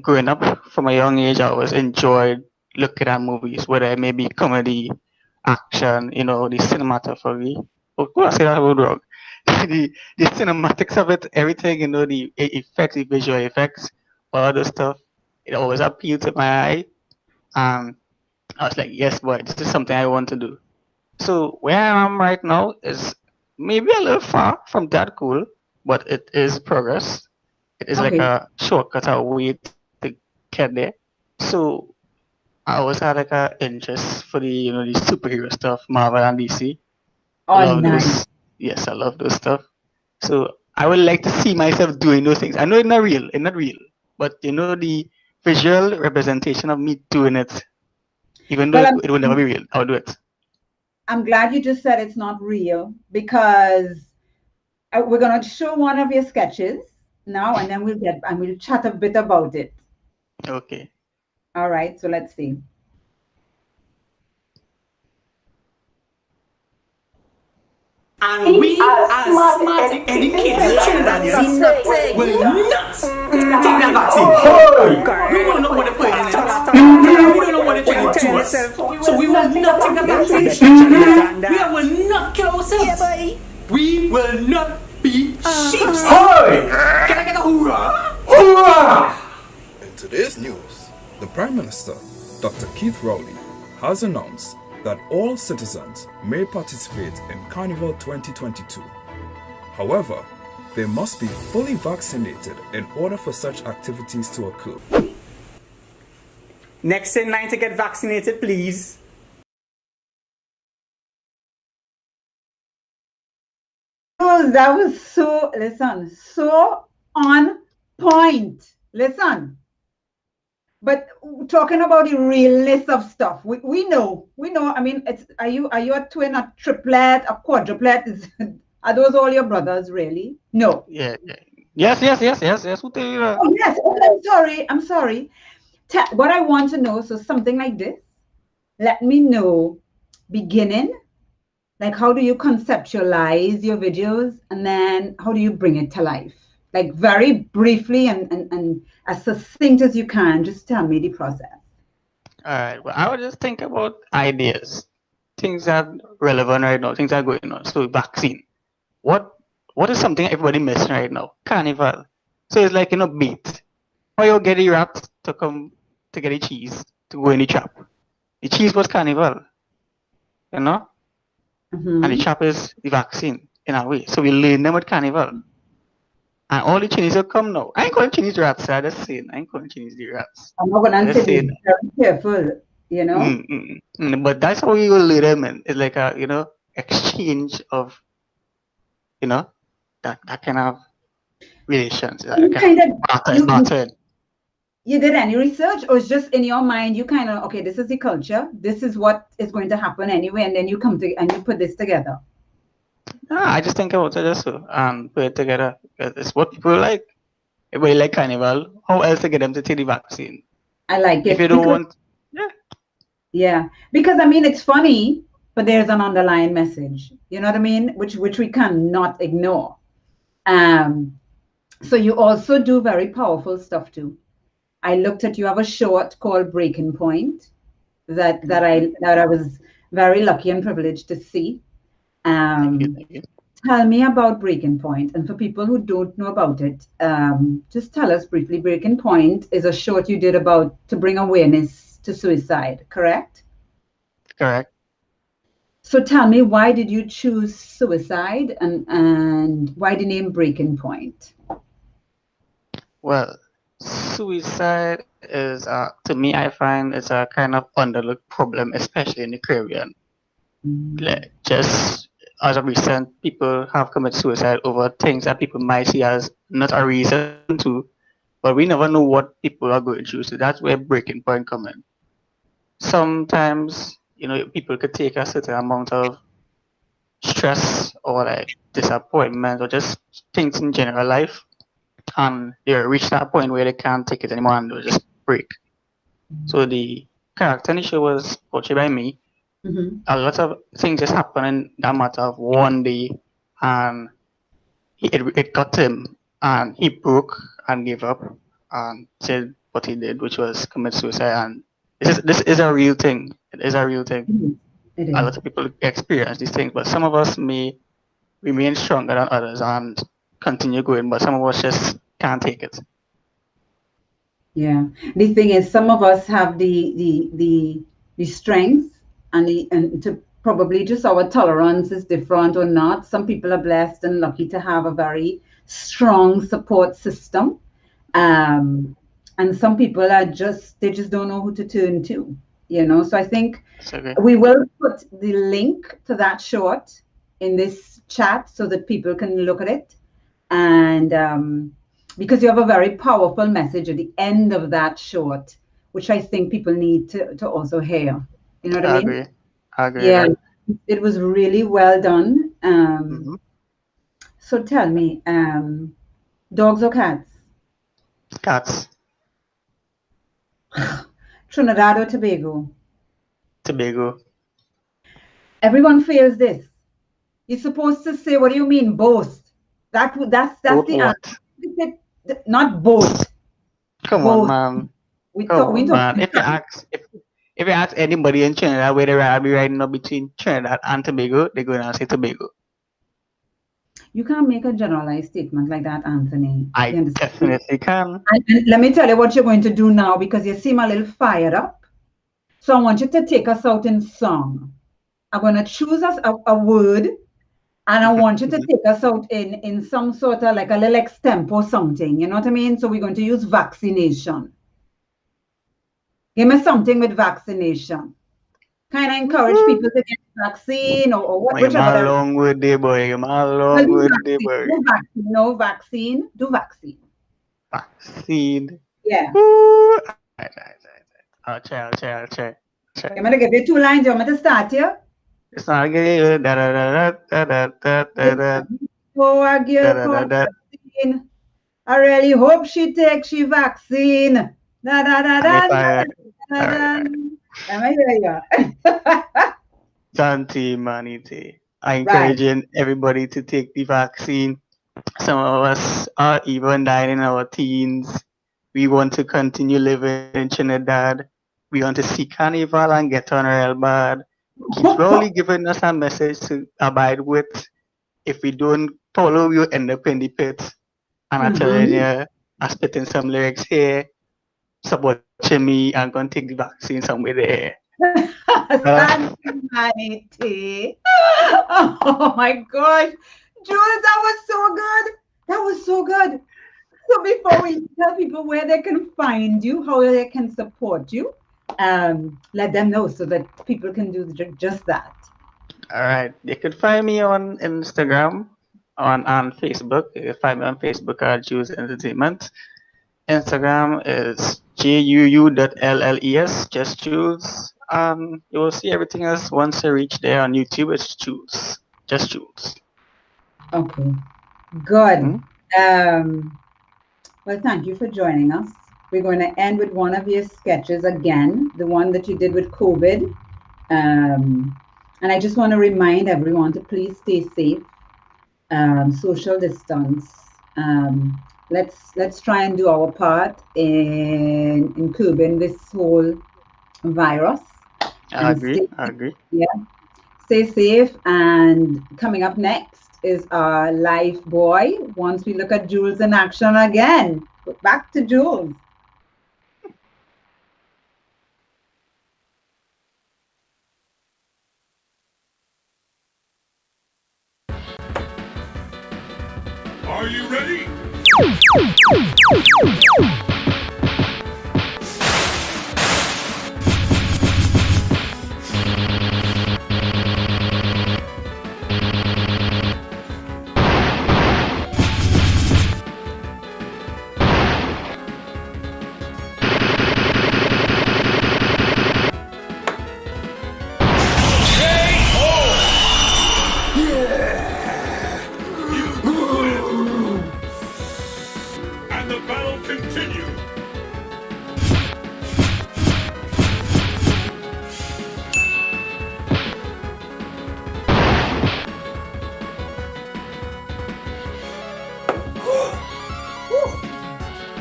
Growing up from a young age, I always enjoyed looking at movies, whether it may be comedy, action, the cinematography. Of course, I say that word wrong. the cinematics of it, everything, the effects, the visual effects, all the stuff. It always appealed to my eye. I was like, yes, boy, this is something I want to do. So where I am right now is maybe a little far from that goal, but it is progress. It is like
Okay.
a shortcut, a way to get there. So I always had like a interest for the superhero stuff, Marvel and DC.
Oh,
Love
nice.
those. Yes, I love those stuff. So I would like to see myself doing those things. I know it's not real, but the visual representation of me doing it, even though
Well,
it will never be real, I'll do it.
I'm glad you just said it's not real, because we're gonna show one of your sketches now, and then we'll chat a bit about it.
Okay.
All right, so let's see.
And we are smart, educated Trinidadians will not take that vaccine. We want to know what they're putting in it. We don't know what they're doing to us. So we will not take that vaccine. We will not kill ourselves. We will not be sheep. Can I get a hoorah? Hoorah!
In today's news, the Prime Minister, Dr. Keith Rowley, has announced that all citizens may participate in Carnival 2022. However, they must be fully vaccinated in order for such activities to occur.
Next in line to get vaccinated, please.
Oh, that was so on point. Listen. But talking about the real list of stuff, we know. I mean, are you a twin, a triplet, a quadruplet? Are those all your brothers, really? No.
Yeah. Yes. Who tell you that?
Oh yes. I'm sorry. What I want to know, so something like this, let me know beginning, like how do you conceptualize your videos, and then how do you bring it to life? Like very briefly and as succinct as you can, just tell me the process.
All right. Well, I would just think about ideas, things that are relevant right now, things that are going on. So vaccine. What is something everybody missing right now? Carnival. So it's like bait. Why you get the rat to come to get the cheese to go in the trap? The cheese was carnival.
Mm-hmm.
And the trap is the vaccine in a way. So we learn them with carnival. And all the Chinese will come now. I ain't calling Chinese rats, I just saying. I ain't calling Chinese the rats.
I'm not gonna say be very careful,
But that's how we will lead them in. It's like a exchange of that kind of relations. Barter.
You did any research, or it's just in your mind you kind of, okay, this is the culture, this is what is going to happen anyway, and then you come to and you put this together?
I just think about it just so and put it together. It's what people like. Everybody like carnival. How else to get them to take the vaccine?
I like it.
If you don't want,
Yeah, because I mean it's funny, but there's an underlying message. You know what I mean? Which we cannot ignore. So you also do very powerful stuff too. I looked at, you have a short called Breaking Point that I was very lucky and privileged to see.
Thank you.
Tell me about Breaking Point, and for people who don't know about it, just tell us briefly. Breaking Point is a short you did about to bring awareness to suicide, correct?
Correct.
So tell me, why did you choose suicide, and why the name Breaking Point?
Well, suicide is, to me, I find it's a kind of underlooked problem, especially in the Caribbean. Like, just as of recent, people have committed suicide over things that people might see as not a reason to, but we never know what people are going through. So that's where Breaking Point come in. Sometimes, people could take a certain amount of stress or like disappointment or just things in general life, and they reach that point where they can't take it anymore and they'll just break. So the character in the show was portrayed by me. A lot of things just happened in that matter of one day, and it got him, and he broke and gave up and said what he did, which was commit suicide. And this is a real thing. It is a real thing.
It
A
is.
lot of people experience these things, but some of us may remain stronger than others and continue going, but some of us just can't take it.
Yeah. The thing is, some of us have the strength and to probably just our tolerance is different or not. Some people are blessed and lucky to have a very strong support system. And some people are they just don't know who to turn to, So I think we will put the link to that short in this chat so that people can look at it. And because you have a very powerful message at the end of that short, which I think people need to also hear. You know what I mean?
I agree.
Yeah, it was really well done. So tell me, dogs or cats?
Cats.
Trinidad or Tobago?
Tobago.
Everyone feels this. You're supposed to say, what do you mean, both? That's the answer. Not both.
Come
both.
on, man. If you ask anybody in Trinidad where they rather be riding up between Trinidad and Tobago, they're going to say Tobago.
You can't make a generalized statement like that, Anthony.
I definitely can.
And let me tell you what you're going to do now, because you seem a little fired up. So I want you to take us out in song. I'm going to choose us a word, and I want you to take us out in some sort of like a little extempo something. You know what I mean? So we're going to use vaccination. Give me something with vaccination. Kind of encourage people to get vaccine or whichever.
Long with the boy. Long with the boy.
No vaccine. Do vaccine.
Vaccine.
Yeah.
Right. I'll try.
I'm going to give you 2 lines. You want me to start here?
It's not good.
Oh, I give her vaccine. I really hope she takes she vaccine. Am I hear you?
Santi Manite. I'm encouraging everybody to take the vaccine. Some of us are even dying in our teens. We want to continue living in Trinidad. We want to see Carnival and get on real bad. Keep slowly giving us a message to abide with. If we don't follow, we'll end up in the pit. And I'm telling you, I'm spitting some lyrics here. Support me. I'm going to take the vaccine somewhere there.
Humanity. Oh my gosh. Jules, that was so good. That was so good. So before we tell people where they can find you, how they can support you, let them know so that people can do just that.
All right. You can find me on Instagram, on Facebook. You can find me on Facebook at Jules Entertainment. Instagram is JUU.LLES, just Jules. You will see everything else once you reach there. On YouTube, it's Jules, just Jules.
Okay, good. Well, thank you for joining us. We're going to end with one of your sketches again, the one that you did with COVID. And I just want to remind everyone to please stay safe, social distance. Let's try and do our part in curbing this whole virus.
I agree.
Yeah. Stay safe. And coming up next is our Lifebuoy. Once we look at Jules in action again. Back to Jules.
Are you ready? And the battle continues.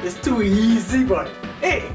It's too easy, but hey.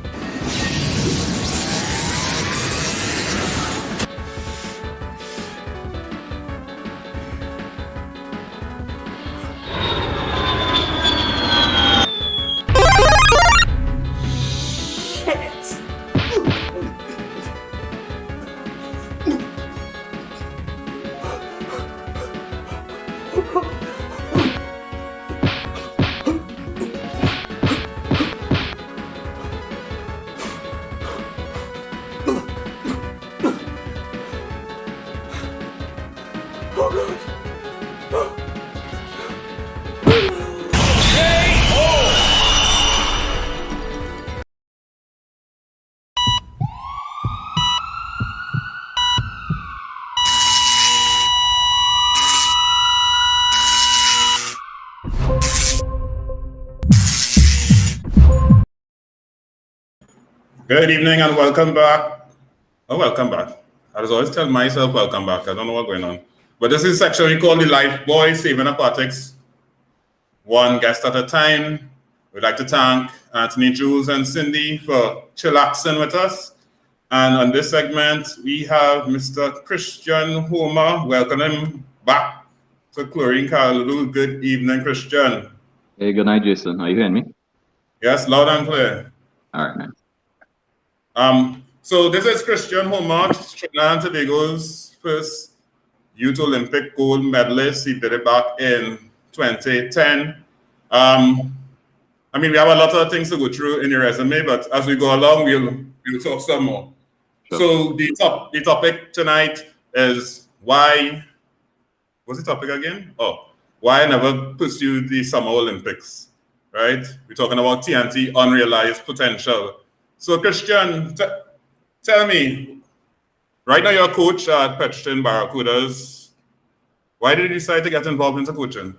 Good evening and welcome back. Oh, welcome back. I was always telling myself welcome back. I don't know what's going on. But this is a section we call the Lifebuoy, Saving Aquatics. One guest at a time. We'd like to thank Anthony, Jules, and Cindy for ChillaxCin with us. And on this segment, we have Mr. Christian Homer. Welcome him back to Chlorine Callaloo. Good evening, Christian.
Hey, good night, Jason. Are you hearing me?
Yes, loud and clear.
All right, man.
So this is Christian Homer, Trinidad and Tobago's first Youth Olympic gold medalist. He did it back in 2010. I mean, we have a lot of things to go through in your resume, but as we go along, we'll talk some more. Sure. So the topic tonight is why. What's the topic again? Oh, why I never pursued the Summer Olympics, right? We're talking about TNT, unrealized potential. So Christian, tell me, right now you're a coach at Petron Barracudas. Why did you decide to get involved into coaching?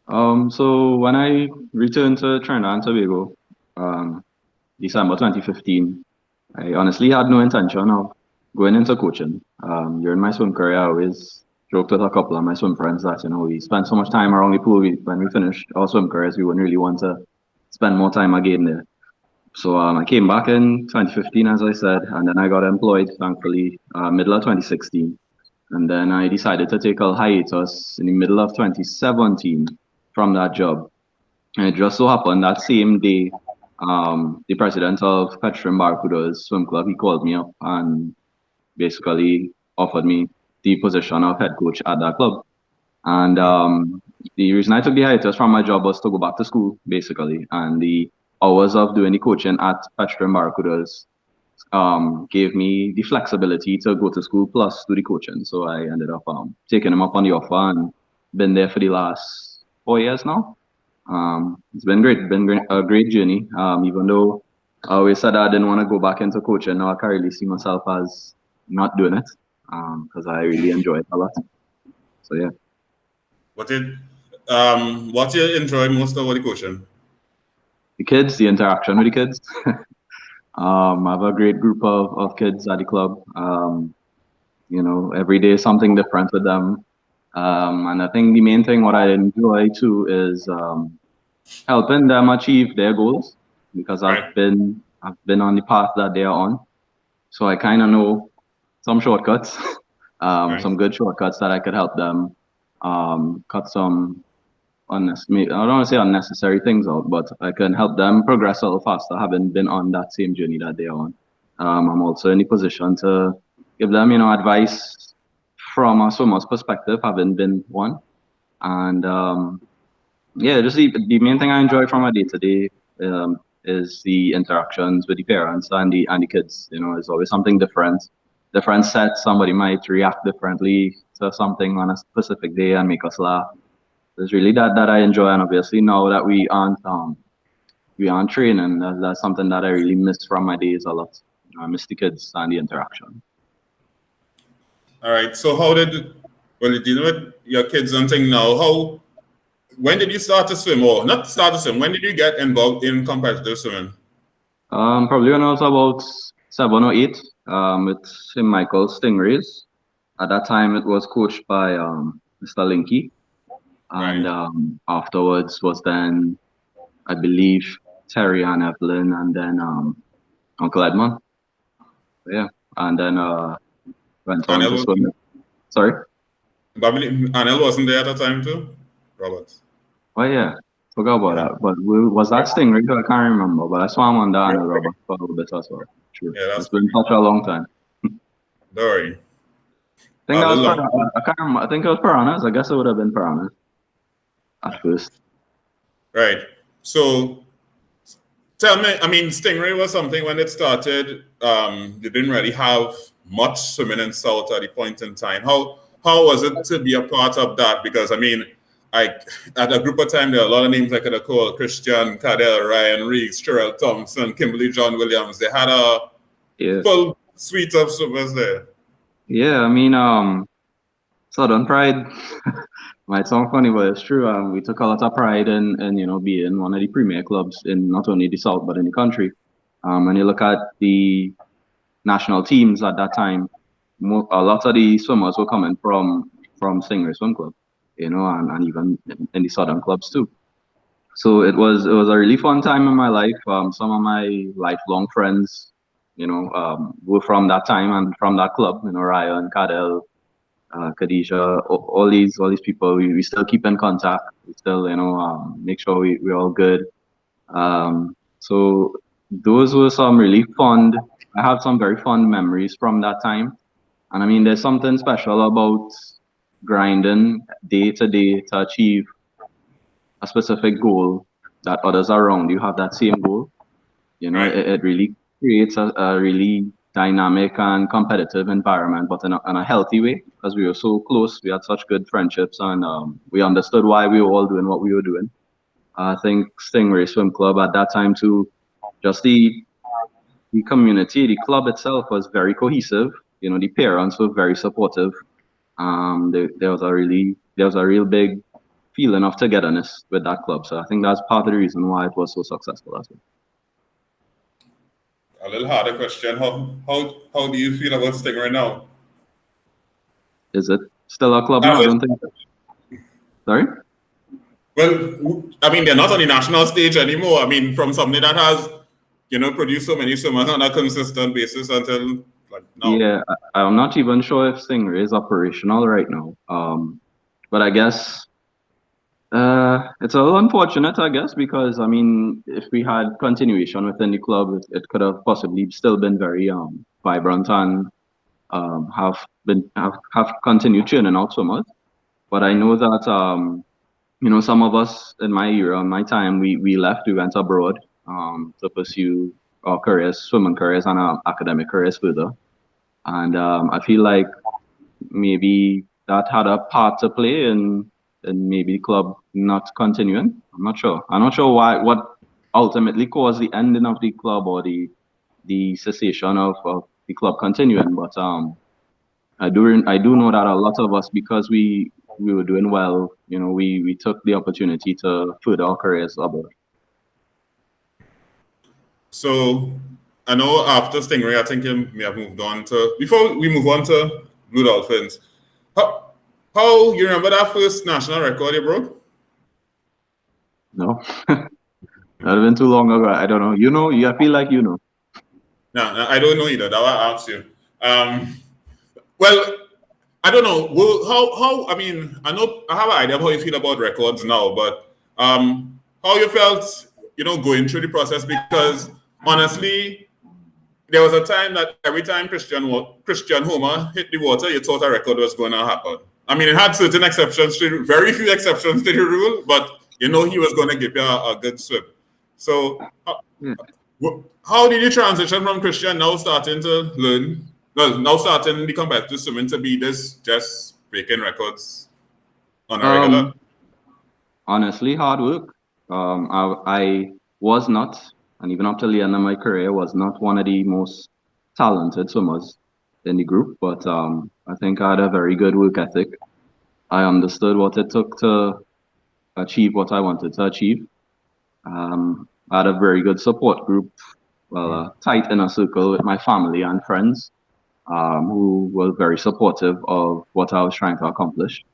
So when I returned to Trinidad and Tobago, December 2015, I honestly had no intention of going into coaching. During my swim career, I always joked with a couple of my swim friends that, you know, we spent so much time around the pool. When we finished our swim careers, we wouldn't really want to spend more time again there. So I came back in 2015, as I said, and then I got employed, thankfully, middle of 2016. And then I decided to take a hiatus in the middle of 2017 from that job. And it just so happened that same day, the president of Petron Barracudas Swim Club, he called me up and basically offered me the position of head coach at that club. And the reason I took the hiatus from my job was to go back to school, basically. And the hours of doing the coaching at Petron Barracudas gave me the flexibility to go to school plus do the coaching. So I ended up taking him up on the offer and been there for the last 4 years now. It's been great. It's been a great journey. Even though I always said I didn't want to go back into coaching, now I can't really see myself as not doing it because I really enjoy it a lot. So yeah.
What you enjoy most about the coaching?
kids, the interaction with the kids. I have a great group of kids at the club. You know, every day something different with them. And I think the main thing what I enjoy too is helping them achieve their goals, because I've been on the path that they are on. So I kind of know some shortcuts, some good shortcuts that I could help them cut some I don't want to say unnecessary things out, but I can help them progress a little faster, having been on that same journey that they're on. I'm also in the position to give them, you know, advice from a swimmer's perspective, having been one. And yeah, just the main thing I enjoy from my day-to-day is the interactions with the parents and the kids. You know, it's always something different sets. Somebody might react differently to something on a specific day and make us laugh. It's really that I enjoy, and obviously now that we aren't training, that's something that I really miss from my days a lot. You know, I miss the kids and the interaction.
All right. So you know with your kids and thing now, when did you start to swim, or not start to swim? When did you get involved in competitive swimming?
Probably when I was about 7 or 8, with St. Michael's Stingrays. At that time, it was coached by Mr. Linky. And afterwards was then, I believe, Terry and Evelyn, and then Uncle Edmund. Yeah, and then went on to swim. Sorry?
Anel wasn't there at the time too? Robert?
Oh yeah, forgot about that. But was that Stingray? I can't remember, but I swam on that and Robert for a little bit as well. True. Yeah, it's been such a long time.
Don't worry.
I think that was I can't remember. I think it was piranhas. I guess it would have been piranhas at first.
Right. So tell me, I mean, Stingray was something when it started, you didn't really have much swimming in South at the point in time. How was it to be a part of that? Because I mean, at a group of time, there are a lot of names I could have called: Christian, Cadell, Ryan Reeves, Sherelle Thompson, Kimberly John Williams. They had a full suite of swimmers there.
Yeah, I mean, Southern Pride might sound funny, but it's true. We took a lot of pride in you know, being one of the premier clubs in not only the South but in the country. When you look at the national teams at that time, a lot of the swimmers were coming from Stingray Swim Club, you know, and even in the Southern clubs too. So it was a really fun time in my life. Some of my lifelong friends, you know, were from that time and from that club. You know, Ryan, Cadell, Khadijah, all these people, we still keep in contact. We still, you know, make sure we're all good. So those were some really fond. I have some very fond memories from that time. And I mean, there's something special about grinding day to day to achieve a specific goal that others around you have that same goal. You know, it really creates a really dynamic and competitive environment, but in a healthy way, because we were so close. We had such good friendships, and we understood why we were all doing what we were doing. I think Stingray Swim Club at that time too, just the community, the club itself was very cohesive. You know, the parents were very supportive. There was a real big feeling of togetherness with that club. So I think that's part of the reason why it was so successful as well.
A little harder question. How do you feel about Stingray now?
Is it still a club now? I don't think so. Sorry?
Well, I mean, they're not on the national stage anymore. I mean, from something that has, you know, produced so many swimmers on a consistent basis until like now.
Yeah, I'm not even sure if Stingray is operational right now. But I guess it's a little unfortunate, I guess, because I mean, if we had continuation within the club, it could have possibly still been very vibrant and have continued churning out swimmers. But I know that you know, some of us in my era, my time, we left, we went abroad to pursue our careers, swimming careers, and our academic careers further. And I feel like maybe that had a part to play in maybe the club not continuing. I'm not sure what ultimately caused the ending of the club or the cessation of the club continuing. But I do know that a lot of us, because we were doing well, you know, we took the opportunity to further our careers abroad.
So I know after Stingray, I think you may have moved on to, before we move on to Blue Dolphins, how you remember that first national record you broke?
No. That have been too long ago. I don't know. You know, I feel like you know.
No, I don't know either. That's why I asked you. Well, I don't know. Well, how? I mean, I know I have an idea of how you feel about records now, but how you felt, going through the process, because honestly, there was a time that every time Christian Homer hit the water, you thought a record was going to happen. I mean, it had certain exceptions, very few exceptions to the rule, but he was going to give you a good swim. So, how did you transition from Christian now starting to learn? Well, now starting the competitive swimming to be this just breaking records on a regular?
Honestly, hard work. I was not, and even up till the end of my career, was not one of the most talented swimmers in the group, but I think I had a very good work ethic. I understood what it took to achieve what I wanted to achieve. I had a very good support group, tight inner circle with my family and friends, who were very supportive of what I was trying to accomplish.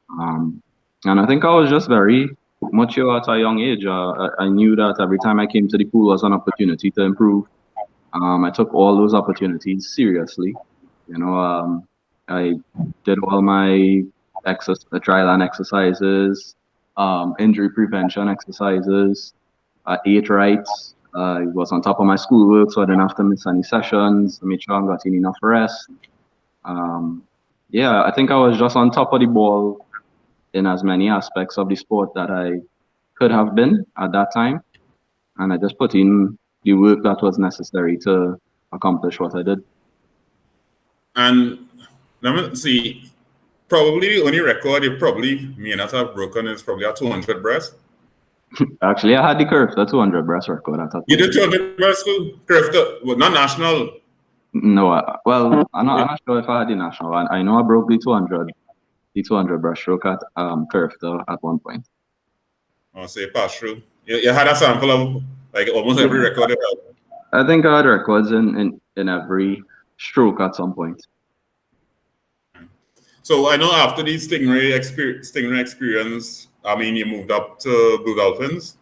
And I think I was just very mature at a young age. I knew that every time I came to the pool was an opportunity to improve. I took all those opportunities seriously. I did all my trial and exercises, injury prevention exercises. I ate right. I was on top of my schoolwork, so I didn't have to miss any sessions. I made sure I got enough rest. I think I was just on top of the ball in as many aspects of the sport that I could have been at that time. And I just put in the work that was necessary to accomplish what I did.
And let me see, probably the only record you probably may not have broken is probably a 200 breast.
Actually, I had the curve, the 200 breast record.
You did 200 breast curve, well, not national?
No, I'm not sure if I had the national one. I know I broke the 200 breaststroke at curve at one point.
I'll say pass through. You had a sample of like almost every record you had.
I think I had records in every stroke at some point.
So I know after the Stingray experience, I mean, you moved up to Blue Dolphins.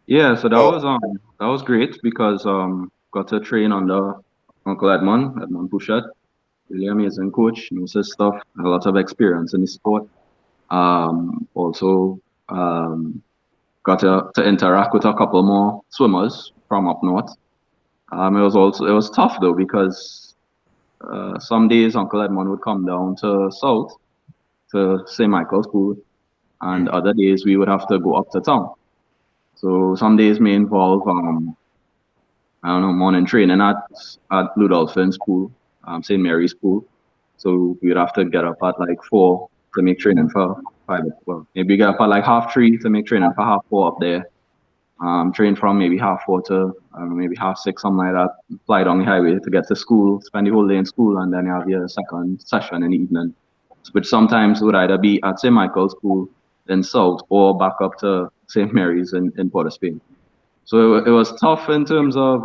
Yeah, so that was great because got to train under Uncle Edmond Bouchette, really amazing coach, knows his stuff, a lot of experience in the sport. Also got to interact with a couple more swimmers from up north. It was tough though because some days Uncle Edmond would come down to South to St. Michael's Pool, and other days we would have to go up to town. So some days may involve morning training at Blue Dolphins Pool, St. Mary's Pool. So we would have to get up at like 4 to make training for 5. Well, maybe get up at like 3:30 to make training for 4:30 up there. Train from maybe 4:30 to maybe 6:30, something like that. Fly down the highway to get to school, spend the whole day in school, and then you have your second session in the evening, which sometimes would either be at St. Michael's Pool in South or back up to St. Mary's in Port of Spain. So it was tough in terms of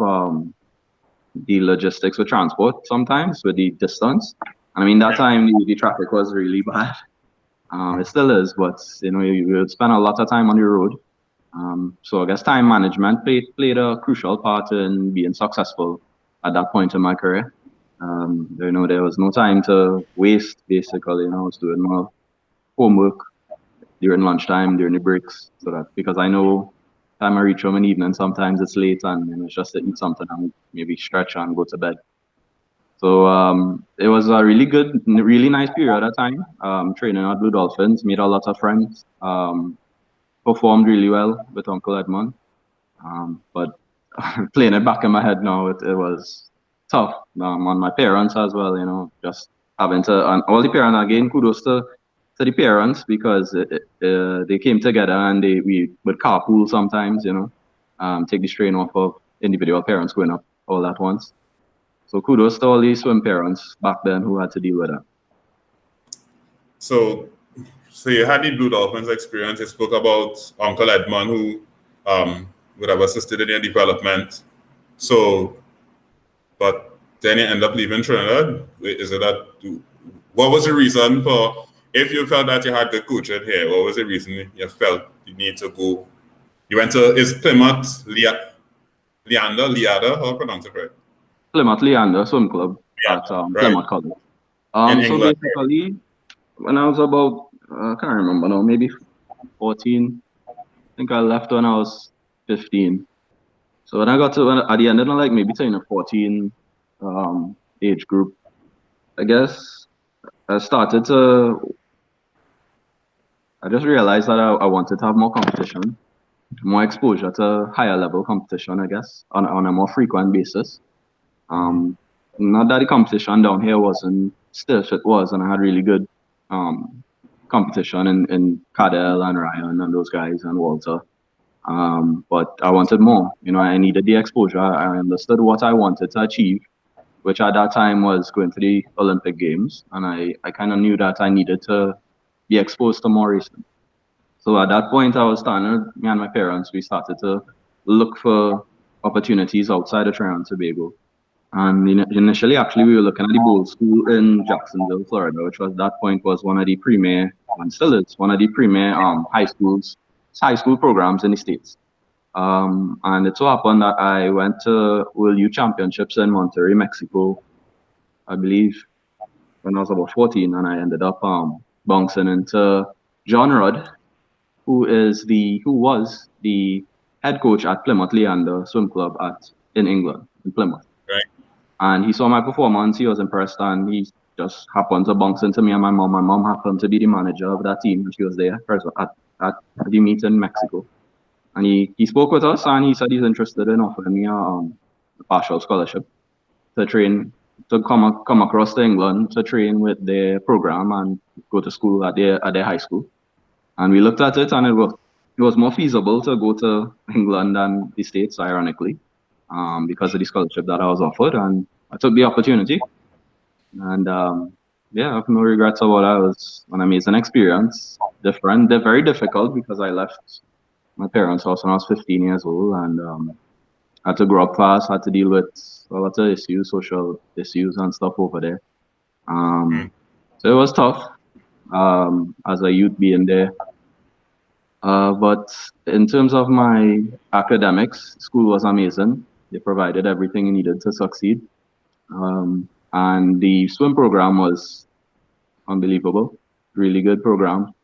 the logistics with transport sometimes, with the distance. I mean, that time the traffic was really bad. It still is, but you would spend a lot of time on the road. So I guess time management played a crucial part in being successful at that point in my career. There was no time to waste, basically. I was doing my homework during lunchtime, during the breaks, so that because I know time I reach home in the evening, sometimes it's late and it's just to eat something and maybe stretch and go to bed. So it was a really good, really nice period at time. Training at Blue Dolphins, made a lot of friends, performed really well with Uncle Edmond. But playing it back in my head now, it was tough on my parents as well, just having to, and all the parents, again, kudos to the parents because they came together and we would carpool sometimes, take the strain off of individual parents going up all at once. So kudos to all these swim parents back then who had to deal with that.
So you had the Blue Dolphins experience. You spoke about Uncle Edmond who would have assisted in your development. So, but then you end up leaving Trinidad. Is it that? What was the reason for? If you felt that you had good coaching here, what was the reason you felt you need to go? You went to, is Plymouth Leander, how pronounce it right?
Plymouth Leander Swim Club at Plymouth College. So basically, when I was about, I can't remember now, maybe 14. I think I left when I was 15. So when I got to, at the end of like maybe 10 or 14 age group, I guess I just realized that I wanted to have more competition, more exposure to higher level competition, I guess, on a more frequent basis. Not that the competition down here wasn't stiff, it was, and I had really good competition in Cadell and Ryan and those guys and Walter. But I wanted more, I needed the exposure. I understood what I wanted to achieve, which at that time was going to the Olympic Games. And I kind of knew that I needed to be exposed to more racing. So at that point, me and my parents, we started to look for opportunities outside of Trinidad and Tobago. And initially, actually, we were looking at the Bowl School in Jacksonville, Florida, which was at that point was one of the premier, and still is, one of the premier high school programs in the States. And it so happened that I went to World Youth Championships in Monterrey, Mexico, I believe, when I was about 14, and I ended up bouncing into John Rudd, who was the head coach at Plymouth Leander Swim Club in England, in Plymouth.
Right.
And he saw my performance, he was impressed, and he just happened to bounce into me and my mom. My mom happened to be the manager of that team, and she was there at the meet in Mexico. And he spoke with us, and he said he's interested in offering me a partial scholarship to train, to come across to England to train with their program and go to school at their high school. And we looked at it, and it was more feasible to go to England than the States, ironically, because of the scholarship that I was offered, and I took the opportunity. And I have no regrets about it. It was an amazing experience, different, very difficult, because I left my parents' house when I was 15 years old, and had to grow up fast, had to deal with a lot of issues, social issues and stuff over there. So it was tough as a youth being there. But in terms of my academics, school was amazing. They provided everything you needed to succeed. And the swim program was unbelievable, really good program.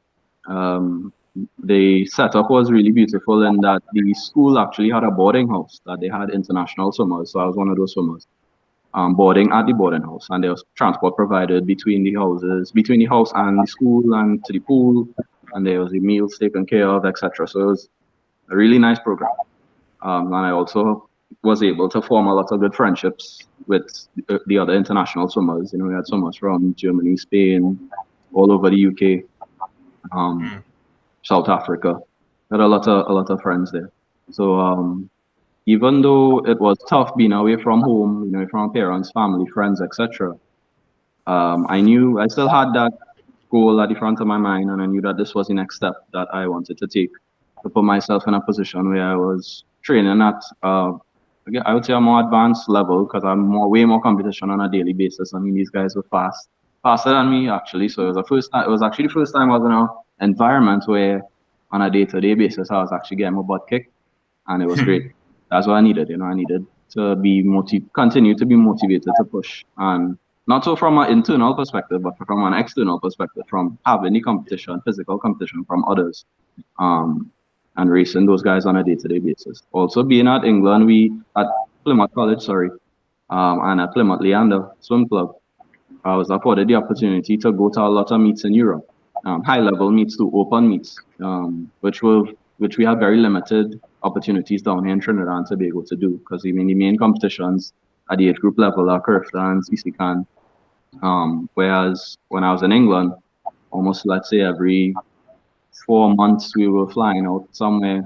The setup was really beautiful in that the school actually had a boarding house that they had international swimmers. So I was one of those swimmers boarding at the boarding house, and there was transport provided between the house and the school and to the pool, and there was the meals taken care of, etc. So it was a really nice program. And I also was able to form a lot of good friendships with the other international swimmers. We had swimmers from Germany, Spain, all over the UK. South Africa. Had a lot of friends there. So even though it was tough being away from home, from parents, family, friends, etc., I still had that goal at the front of my mind, and I knew that this was the next step that I wanted to take to put myself in a position where I was training at I would say a more advanced level, because I'm way more competition on a daily basis. I mean, these guys were faster than me actually. So it was actually the first time I was in an environment where on a day-to-day basis I was actually getting my butt kicked, and it was great. That's what I needed. I needed to continue to be motivated to push, and not so from an internal perspective, but from an external perspective, from having the competition, physical competition from others, and racing those guys on a day-to-day basis. Also being at England, at Plymouth College, and at Plymouth Leander Swim Club, I was afforded the opportunity to go to a lot of meets in Europe, high-level meets to open meets, which we have very limited opportunities down here in Trinidad and Tobago to do, because the main competitions at the age group level are Curve and CC whereas when I was in England, almost let's say every 4 months we were flying out somewhere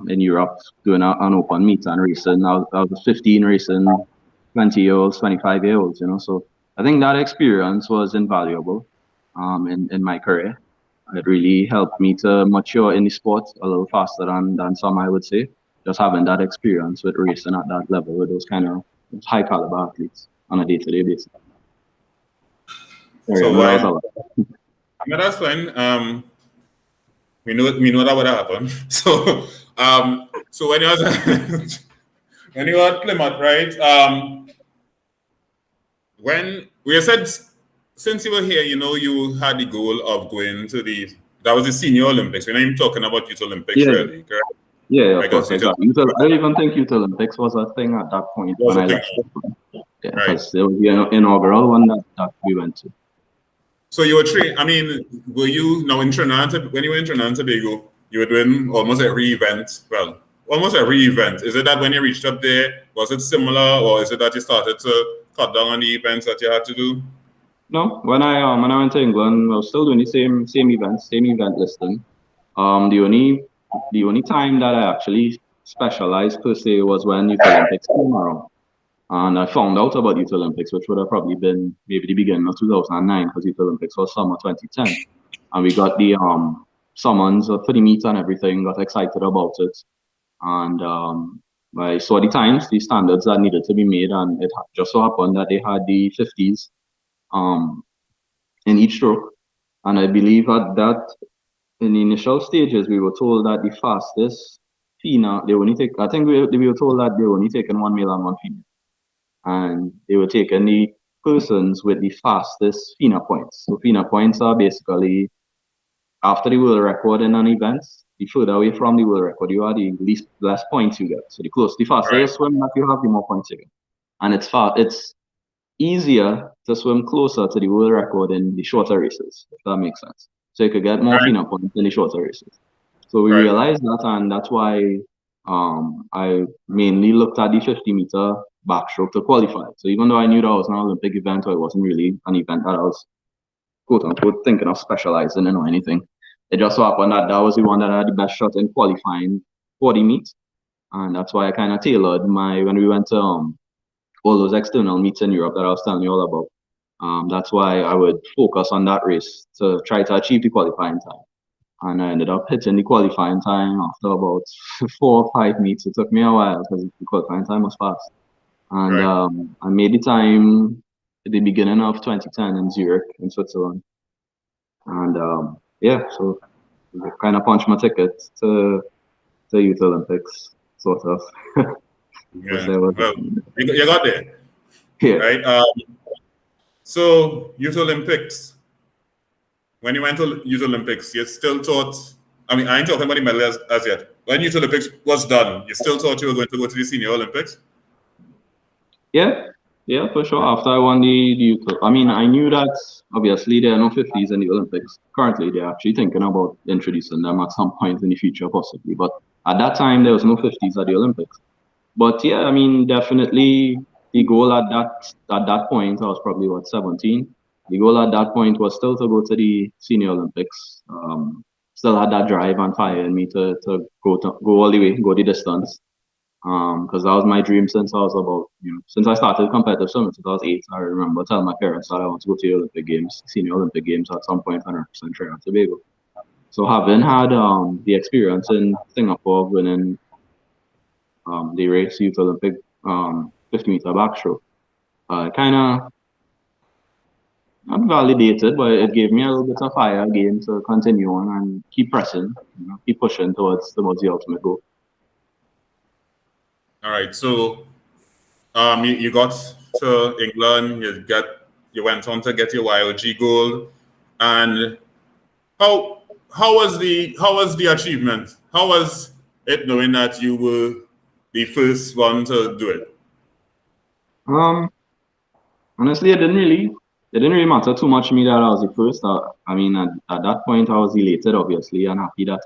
in Europe doing an open meet and racing. I was 15 racing 20-year-olds, 25-year-olds, so I think that experience was invaluable in my career. It really helped me to mature in the sport a little faster than some, I would say. just having that experience with racing at that level with those kind of high caliber athletes on a day-to-day basis.
So that's fine. We know that would happen. So so when you was when you were at Plymouth, right? When we said since you were here, you know, you had the goal of going to that was the Senior Olympics. We're not even talking about Youth Olympics, really, correct?
Yeah, of course, exactly. I don't even think Youth Olympics was a thing at that point when I left. Yeah, because it was the inaugural one that we went to.
So you were trained. I mean, were you now in Trinidad? When you were in Trinidad and Tobago, you were doing almost every event. Well, almost every event. Is it that when you reached up there, was it similar, or is it that you started to cut down on the events that you had to do?
No, when I went to England, I was still doing the same events, same event listing. The only time that I actually specialized per se was when Youth Olympics came around. And I found out about Youth Olympics, which would have probably been maybe the beginning of 2009, because Youth Olympics was summer 2010. And we got the summons for the meet and everything, got excited about it. And I saw the times, the standards that needed to be made, and it just so happened that they had the 50s in each stroke. And I believe at that, in the initial stages, we were told that the fastest FINA, we were told that they were only taking one male and one female. And they were taking the persons with the fastest FINA points. So FINA points are basically, after the world record in an event, the further away from the world record you are, the less points you get. So the faster you swim that you have, the more points you get. And it's easier to swim closer to the world record in the shorter races, if that makes sense. So you could get more FINA points in the shorter races. So we realized that, and that's why I mainly looked at the 50-meter backstroke to qualify. So even though I knew that was an Olympic event, or it wasn't really an event that I was quote-unquote thinking of specializing in or anything, it just so happened that was the one that I had the best shot in qualifying for the meet. And that's why I kind of tailored when we went to all those external meets in Europe that I was telling you all about. That's why I would focus on that race to try to achieve the qualifying time. And I ended up hitting the qualifying time after about 4 or 5 meets. It took me a while because the qualifying time was fast. And I made the time at the beginning of 2010 in Zurich, in Switzerland. And so I kind of punched my ticket to Youth Olympics, sort of.
Yeah. Well, you got there.
Yeah.
Right. So Youth Olympics. When you went to Youth Olympics, you still thought, I mean, I ain't talking about the medal as yet. When Youth Olympics was done, you still thought you were going to go to the Senior Olympics?
Yeah, for sure. After I won the Youth, I mean, I knew that obviously there are no 50s in the Olympics. Currently, they're actually thinking about introducing them at some point in the future, possibly. But at that time, there was no 50s at the Olympics. But yeah, I mean, definitely the goal at that point, I was probably 17. The goal at that point was still to go to the Senior Olympics. Still had that drive and fire in me to go all the way, go the distance. Because that was my dream since I was about, since I started competitive swimming since I was 8. I remember telling my parents that I want to go to the Olympic Games, Senior Olympic Games at some point and represent Trinidad and Tobago. So having had the experience in Singapore winning the race Youth Olympic 50-meter backstroke, kind of not validated, but it gave me a little bit of fire again to continue on and keep pressing, keep pushing towards the ultimate goal.
All right, so you got to England, you went on to get your YOG gold, and how was the achievement? How was it knowing that you were the first one to do it?
Honestly, it didn't really matter too much to me that I was the first. I mean, at that point, I was elated, obviously, and happy that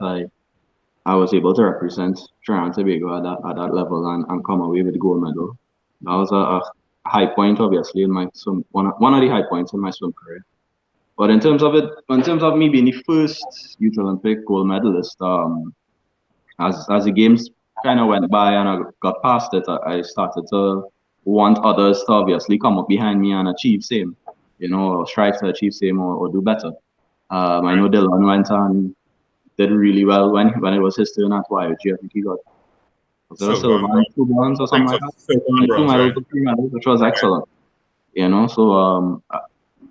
I was able to represent Trinidad and Tobago at that level and come away with the gold medal. That was a high point, obviously, in my swim, one of the high points in my swim career. But in terms of me being the first Youth Olympic gold medalist, as the games kind of went by and I got past it, I started to want others to obviously come up behind me and achieve same, or strive to achieve same or do better. I know Deronn went and did really well when it was his turn at YOG. I think he got Was it a silver and 2 bronze or something like that? Like 2 medals or 3 medals, which was excellent. You know, so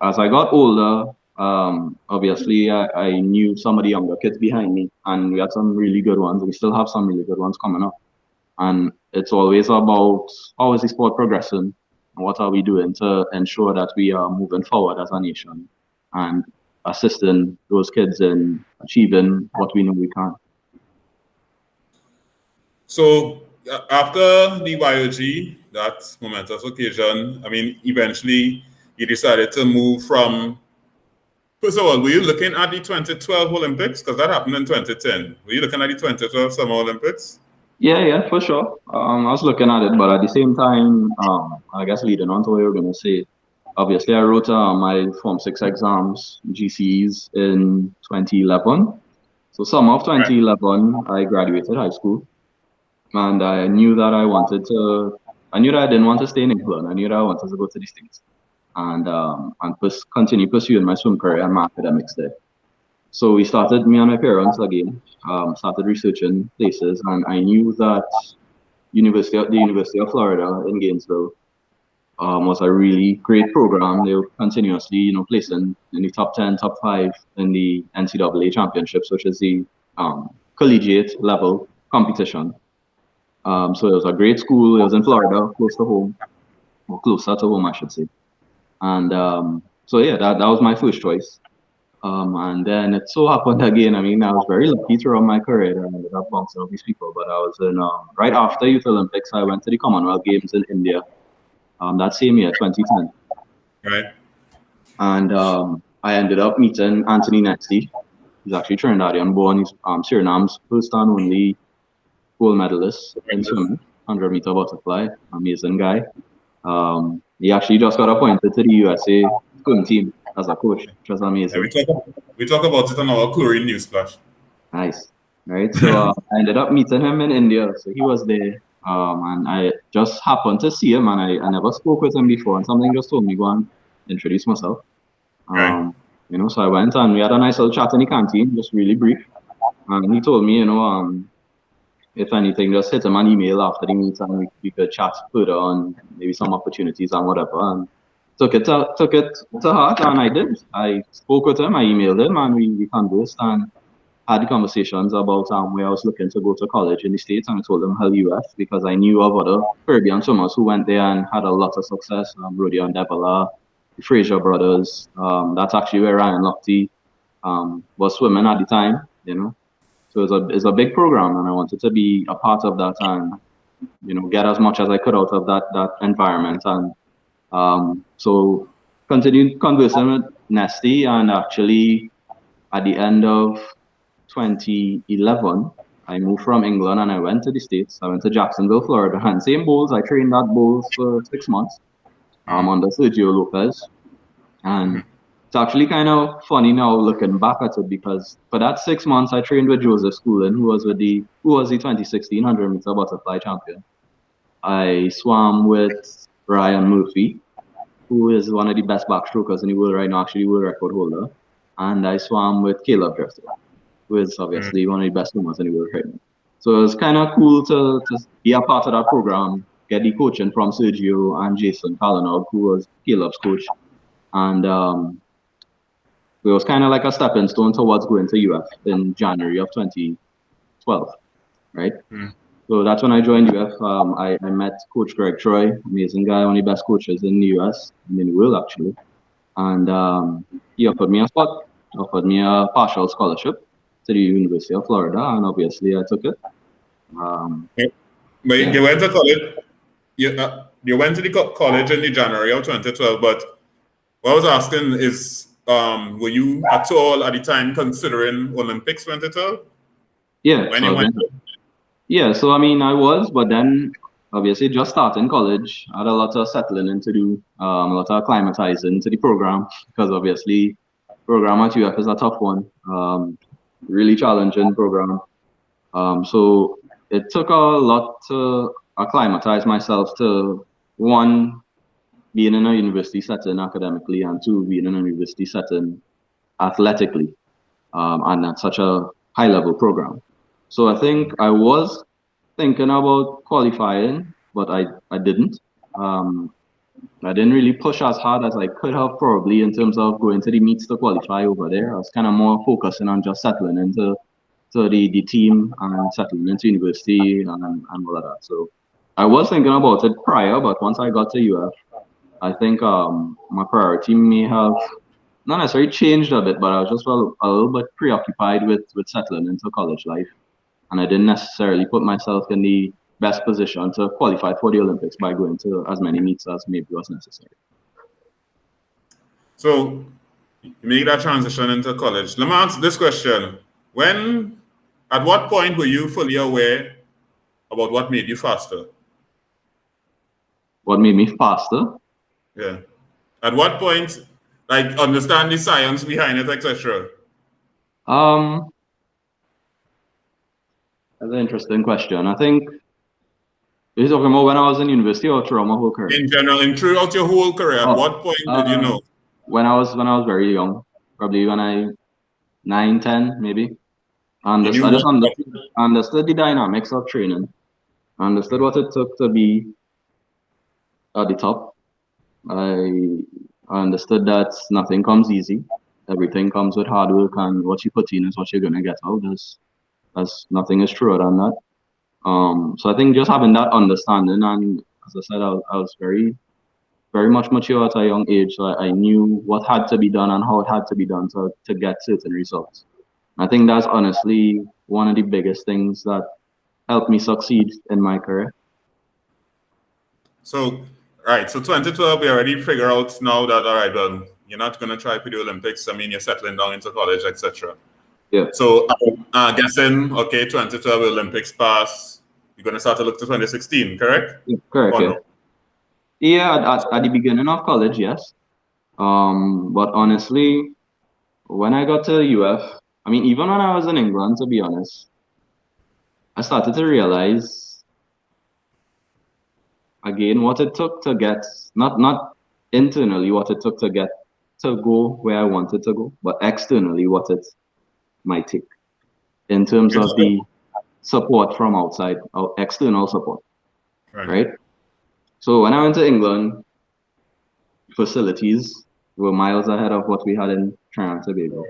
as I got older, obviously I knew some of the younger kids behind me, and we had some really good ones. We still have some really good ones coming up. And it's always about how is the sport progressing, and what are we doing to ensure that we are moving forward as a nation and assisting those kids in achieving what we know we can.
So after the YOG, that momentous occasion, I mean, eventually you decided to move from, first of all, were you looking at the 2012 Olympics? Because that happened in 2010. Were you looking at the 2012 Summer Olympics?
Yeah, for sure. I was looking at it, but at the same time, I guess leading on to what you were going to say, obviously I wrote my Form 6 exams, GCEs, in 2011. So summer of 2011, I graduated high school, and I knew that I didn't want to stay in England. I knew that I wanted to go to the States and continue pursuing my swim career and my academics there. So me and my parents again, started researching places, and I knew that the University of Florida in Gainesville was a really great program. They were continuously, placing in the top 10, top 5 in the NCAA championships, which is the collegiate level competition. So it was a great school. It was in Florida, close to home, or closer to home, I should say. And so yeah, that was my first choice. And then it so happened again. I mean, I was very lucky throughout my career that I ended up bouncing off these people. But I was in right after Youth Olympics, I went to the Commonwealth Games in India. That same year, 2010.
Right.
And I ended up meeting Anthony Nesty. He's actually Trinidadian born. He's Suriname's first and only gold medalist in swimming, 100-meter butterfly. Amazing guy. He actually just got appointed to the USA swim team as a coach, which was amazing.
Yeah, we talk about it on our Chlorine News Splash.
Nice. Right. So I ended up meeting him in India. So he was there. And I just happened to see him, and I never spoke with him before, and something just told me go and introduce myself.
Right.
So I went and we had a nice little chat in the canteen, just really brief. And he told me, if anything, just hit him an email after the meet, and we could chat further on maybe some opportunities and whatever. And took it to heart, and I did. I spoke with him, I emailed him, and we conversed and had conversations about where I was looking to go to college in the States, and I told him hell US, because I knew of other Caribbean swimmers who went there and had a lot of success. Rudy and Debola, the Fraser brothers. That's actually where Ryan Lochte was swimming at the time, So it's a big program, and I wanted to be a part of that and, get as much as I could out of that environment. And so continued conversing with Nesty, and actually at the end of 2011, I moved from England and I went to the States. I went to Jacksonville, Florida, and same bowls. I trained at bowls for 6 months under Sergio Lopez. And it's actually kind of funny now looking back at it, because for that 6 months I trained with Joseph Schoolin, who was the 2016 100-meter butterfly champion. I swam with Ryan Murphy, who is one of the best backstrokers in the world right now, actually world record holder. And I swam with Caleb Dressler, who is obviously one of the best swimmers in the world right now. So it was kind of cool to be a part of that program, get the coaching from Sergio and Jason Callaloo, who was Caleb's coach. And it was kind of like a stepping stone towards going to UF in January of 2012, right? So that's when I joined UF. I met Coach Greg Troy, amazing guy, one of the best coaches in the US, and in the world actually. And he offered me a spot, offered me a partial scholarship to the University of Florida, and obviously I took it.
But you went to college. You went to the college in the January of 2012. But what I was asking is, were you at all at the time considering Olympics 2012?
Yeah.
When you went.
Yeah. So I mean, I was, but then obviously just starting college, I had a lot of settling in to do, a lot of acclimatizing to the program, because obviously program at UF is a tough one, really challenging program. So it took a lot to acclimatize myself to, one, being in a university setting academically, and two, being in a university setting athletically, and at such a high level program. So I think I was thinking about qualifying, but I didn't. I didn't really push as hard as I could have probably in terms of going to the meets to qualify over there. I was kind of more focusing on just settling into the team and settling into university and all of that. So I was thinking about it prior, but once I got to UF, I think my priority may have not necessarily changed a bit, but I was just a little bit preoccupied with settling into college life. And I didn't necessarily put myself in the best position to qualify for the Olympics by going to as many meets as maybe was necessary.
So you make that transition into college. Let me answer this question. At what point were you fully aware about what made you faster?
What made me faster?
Yeah. At what point, like, understand the science behind it, etc.?
That's an interesting question. I think you're talking about when I was in university or throughout my whole career?
In general, and throughout your whole career, at what point did you know?
When I was very young, probably when I 9, 10, maybe. I just understood the dynamics of training. I understood what it took to be at the top. I understood that nothing comes easy. Everything comes with hard work, and what you put in is what you're gonna get out. There's nothing is truer than that. So I think just having that understanding, and as I said, I was very, very much mature at a young age. So I knew what had to be done and how it had to be done to get certain results. I think that's honestly one of the biggest things that helped me succeed in my career.
So, right, so 2012, we already figure out now that, all right, well, you're not going to try for the Olympics. I mean, you're settling down into college, etc.
Yeah.
So, guessing, okay, 2012 Olympics pass, you're going to start to look to 2016, correct?
Yeah, correct, yeah. No? Yeah, at the beginning of college, yes. But honestly, when I got to UF, I mean, even when I was in England, to be honest, I started to realize, again, what it took to get, not internally what it took to get to go where I wanted to go, but externally what it might take in terms of the support from outside, or external support, right? So when I went to England, facilities were miles ahead of what we had in Trinidad and Tobago,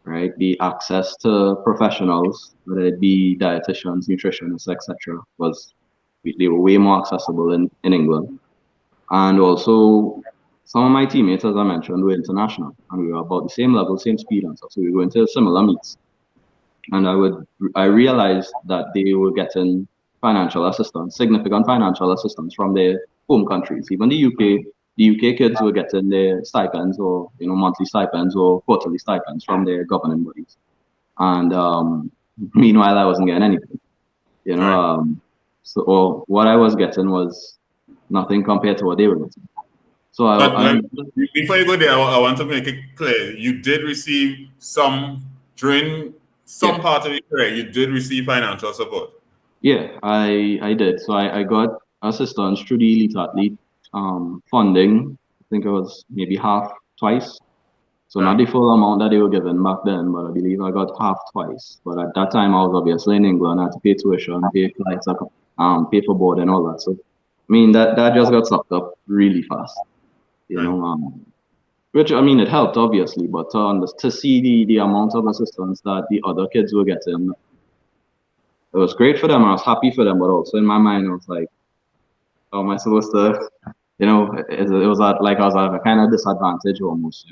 right? The access to professionals, whether it be dietitians, nutritionists, etc., they were way more accessible in England. And also, some of my teammates, as I mentioned, were international, and we were about the same level, same speed and stuff. So we were going to similar meets. And I realized that they were getting financial assistance, significant financial assistance from their home countries. Even the UK kids were getting their stipends, or monthly stipends or quarterly stipends from their governing bodies. And meanwhile, I wasn't getting anything. So what I was getting was nothing compared to what they were getting. So
before you go there, I want to make it clear: you did receive some during some part of your career. You did receive financial support.
Yeah, I did. So I got assistance through the elite athlete funding. I think it was maybe half twice. So not the full amount that they were given back then, but I believe I got half twice. But at that time, I was obviously in England. I had to pay tuition, pay flights, pay for board and all that. So I mean that just got sucked up really fast. Which I mean it helped obviously, but to see the amount of assistance that the other kids were getting, it was great for them. I was happy for them, but also in my mind I was like, how am I supposed to, it was like I was at a kind of disadvantage almost,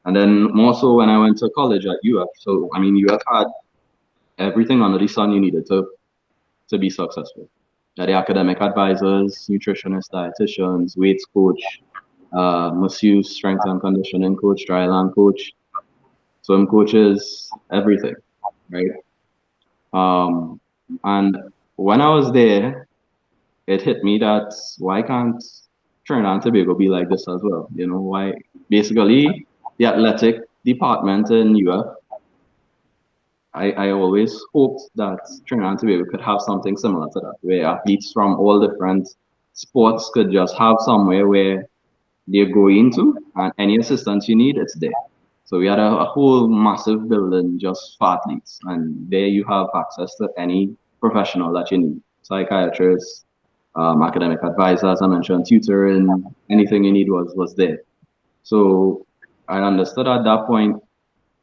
And then more so when I went to college at UF. So I mean UF had everything under the sun you needed to be successful. The academic advisors, nutritionists, dietitians, weights coach, masseuse, strength and conditioning coach, dryland coach, swim coaches, everything, right? And when I was there, it hit me that why can't Trinidad and Tobago be like this as well? Why? Basically, the athletic department in UF, I always hoped that Trinidad and Tobago could have something similar to that, where athletes from all different sports could just have somewhere where they're going to, and any assistance you need, it's there. So we had a whole massive building just for athletes, and there you have access to any professional that you need. Psychiatrists, academic advisors, I mentioned, tutoring, anything you need was there. So I understood at that point,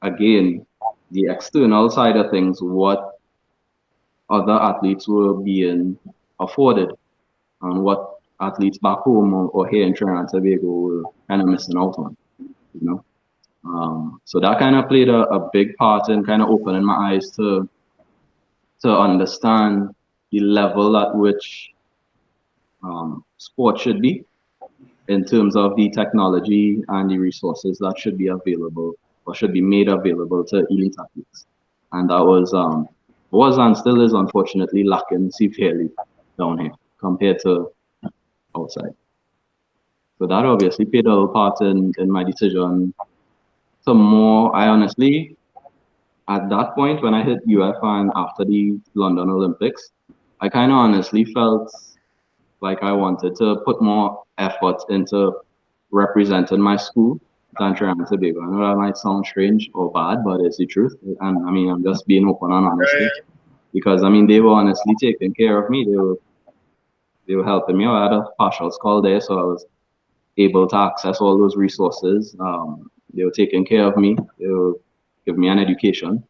again, the external side of things, what other athletes were being afforded and what athletes back home or here in Trinidad and Tobago were kind of missing out on, you know. So that kind of played a big part in kind of opening my eyes to understand the level at which sport should be in terms of the technology and the resources that should be available or should be made available to elite athletes. And that was and still is unfortunately lacking severely down here compared to outside. So that obviously played a little part in my decision to more, I honestly, at that point when I hit UF and after the London Olympics, I kind of honestly felt like I wanted to put more effort into representing my school than Trinidad and Tobago. I know that might sound strange or bad, but it's the truth. And I mean, I'm just being open and honest because I mean, they were honestly taking care of me. They were helping me. I had a partial school there, so I was able to access all those resources. They were taking care of me. They were giving me an education.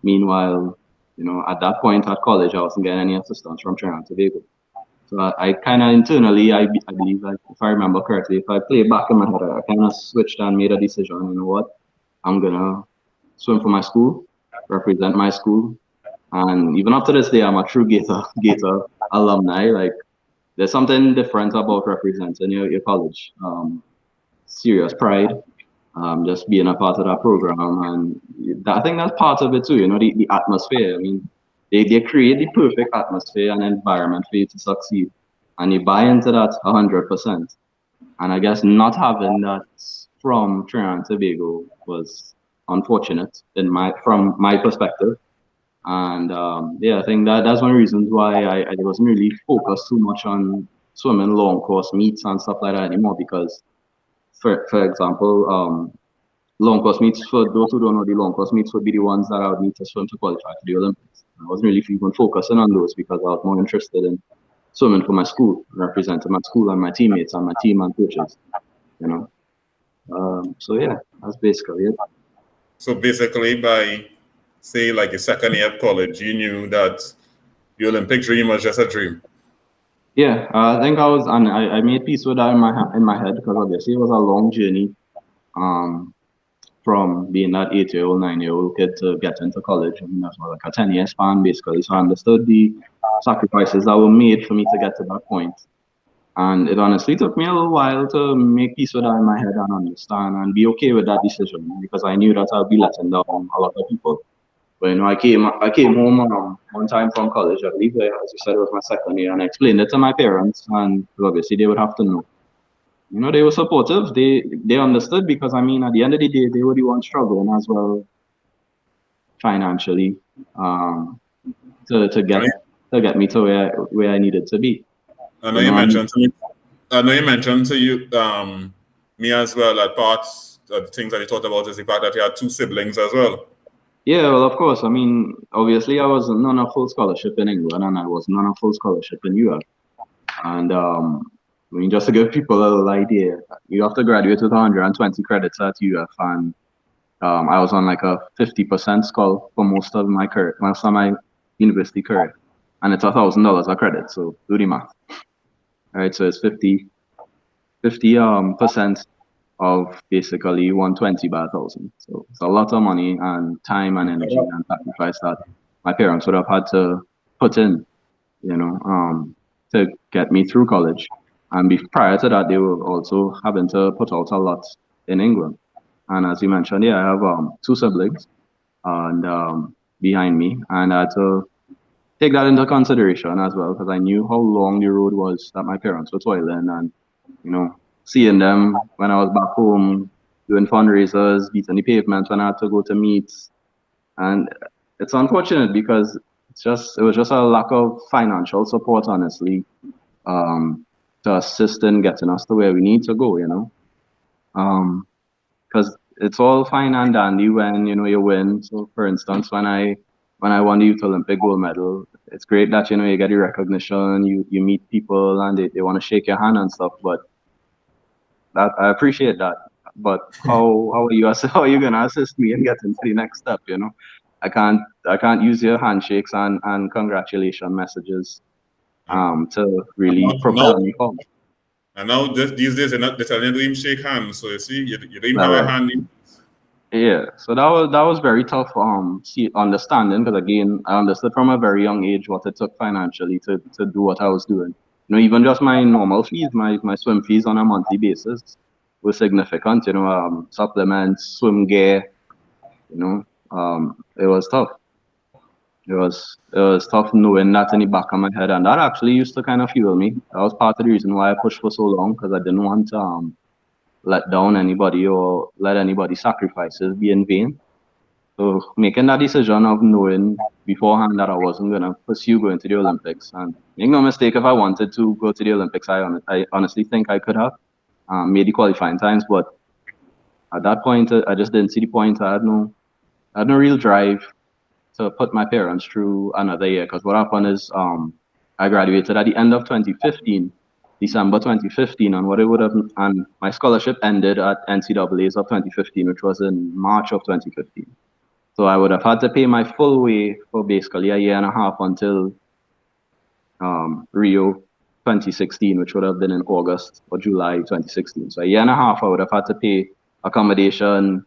Meanwhile, you know, at that point at college, I wasn't getting any assistance from Trinidad and Tobago. So I kind of internally, I believe, if I remember correctly, if I play back in my head, I kind of switched and made a decision. You know what? I'm gonna swim for my school, represent my school, and even up to this day, I'm a true Gator alumni. Like, there's something different about representing your college. Serious pride, just being a part of that program, and I think that's part of it too. You know, the atmosphere. I mean, they create the perfect atmosphere and environment for you to succeed, and you buy into that 100%. And I guess not having that from Trinidad and Tobago was unfortunate from my perspective. And yeah, I think that's one of the reasons why I wasn't really focused too much on swimming long course meets and stuff like that anymore, because for example, long course meets, for those who don't know, the long course meets would be the ones that I would need to swim to qualify for the Olympics. I wasn't really even focusing on those because I was more interested in swimming for my school, representing my school and my teammates and my team and coaches, you know. So yeah, that's basically it.
So basically, by say like your second year of college, you knew that the Olympic dream was just a dream.
Yeah, I think I made peace with that in my head, because obviously it was a long journey, from being that 8-year-old, 9-year-old kid to get into college. I mean, that's like a 10-year span basically. So I understood the sacrifices that were made for me to get to that point. And it honestly took me a little while to make peace with that in my head and understand and be okay with that decision, because I knew that I'd be letting down a lot of people. But you know, I came home one time from college, I believe, as you said, it was my second year, and I explained it to my parents, and obviously they would have to know. You know, they were supportive. They understood, because I mean, at the end of the day, they were the ones struggling as well financially, to get me to where I needed to be.
I know you mentioned to you, me as well, that parts of the things that you thought about is the fact that you had 2 siblings as well.
Yeah, well, of course. I mean, obviously, I was not on a full scholarship in England, and I was not on a full scholarship in Europe. And I mean, just to give people a little idea, you have to graduate with 120 credits at UF, and I was on like a 50% score for most of my university career, and it's $1,000 a credit. So do the math. All right, so it's 50% of basically 120 by 1,000. So it's a lot of money and time and energy and sacrifice that my parents would have had to put in, you know, to get me through college. And prior to that, they were also having to put out a lot in England. And as you mentioned, yeah, I have 2 siblings and behind me, and I had to take that into consideration as well, because I knew how long the road was that my parents were toiling, and you know, seeing them when I was back home doing fundraisers, beating the pavement when I had to go to meets. And it's unfortunate because it was just a lack of financial support, honestly, to assist in getting us to where we need to go, you know. Because it's all fine and dandy when, you know, you win. So for instance, when I when I won the Youth Olympic gold medal, it's great that, you know, you get the recognition, you meet people and they want to shake your hand and stuff, but that I appreciate that. But how are you how are you gonna assist me in getting to the next step, you know? I can't use your handshakes and congratulation messages to really propel me forward.
And now these days they're telling you to even shake hands, so you see you don't even have
Right.
a hand.
Yeah, so that was very tough understanding, because again I understood from a very young age what it took financially to do what I was doing. You know, even just my normal fees, my swim fees on a monthly basis were significant. You know, supplements, swim gear. You know, it was tough. It was tough knowing that in the back of my head, and that actually used to kind of fuel me. That was part of the reason why I pushed for so long, because I didn't want to let down anybody or let anybody's sacrifices be in vain. So making that decision of knowing beforehand that I wasn't gonna pursue going to the Olympics, and make no mistake, if I wanted to go to the Olympics, I honestly think I could have made the qualifying times, but at that point I just didn't see the point. I had no real drive to put my parents through another year, because what happened is I graduated at the end of 2015, December 2015, and and my scholarship ended at NCAA's of 2015, which was in March of 2015. So I would have had to pay my full way for basically a year and a half until Rio 2016, which would have been in August or July 2016. So a year and a half I would have had to pay accommodation,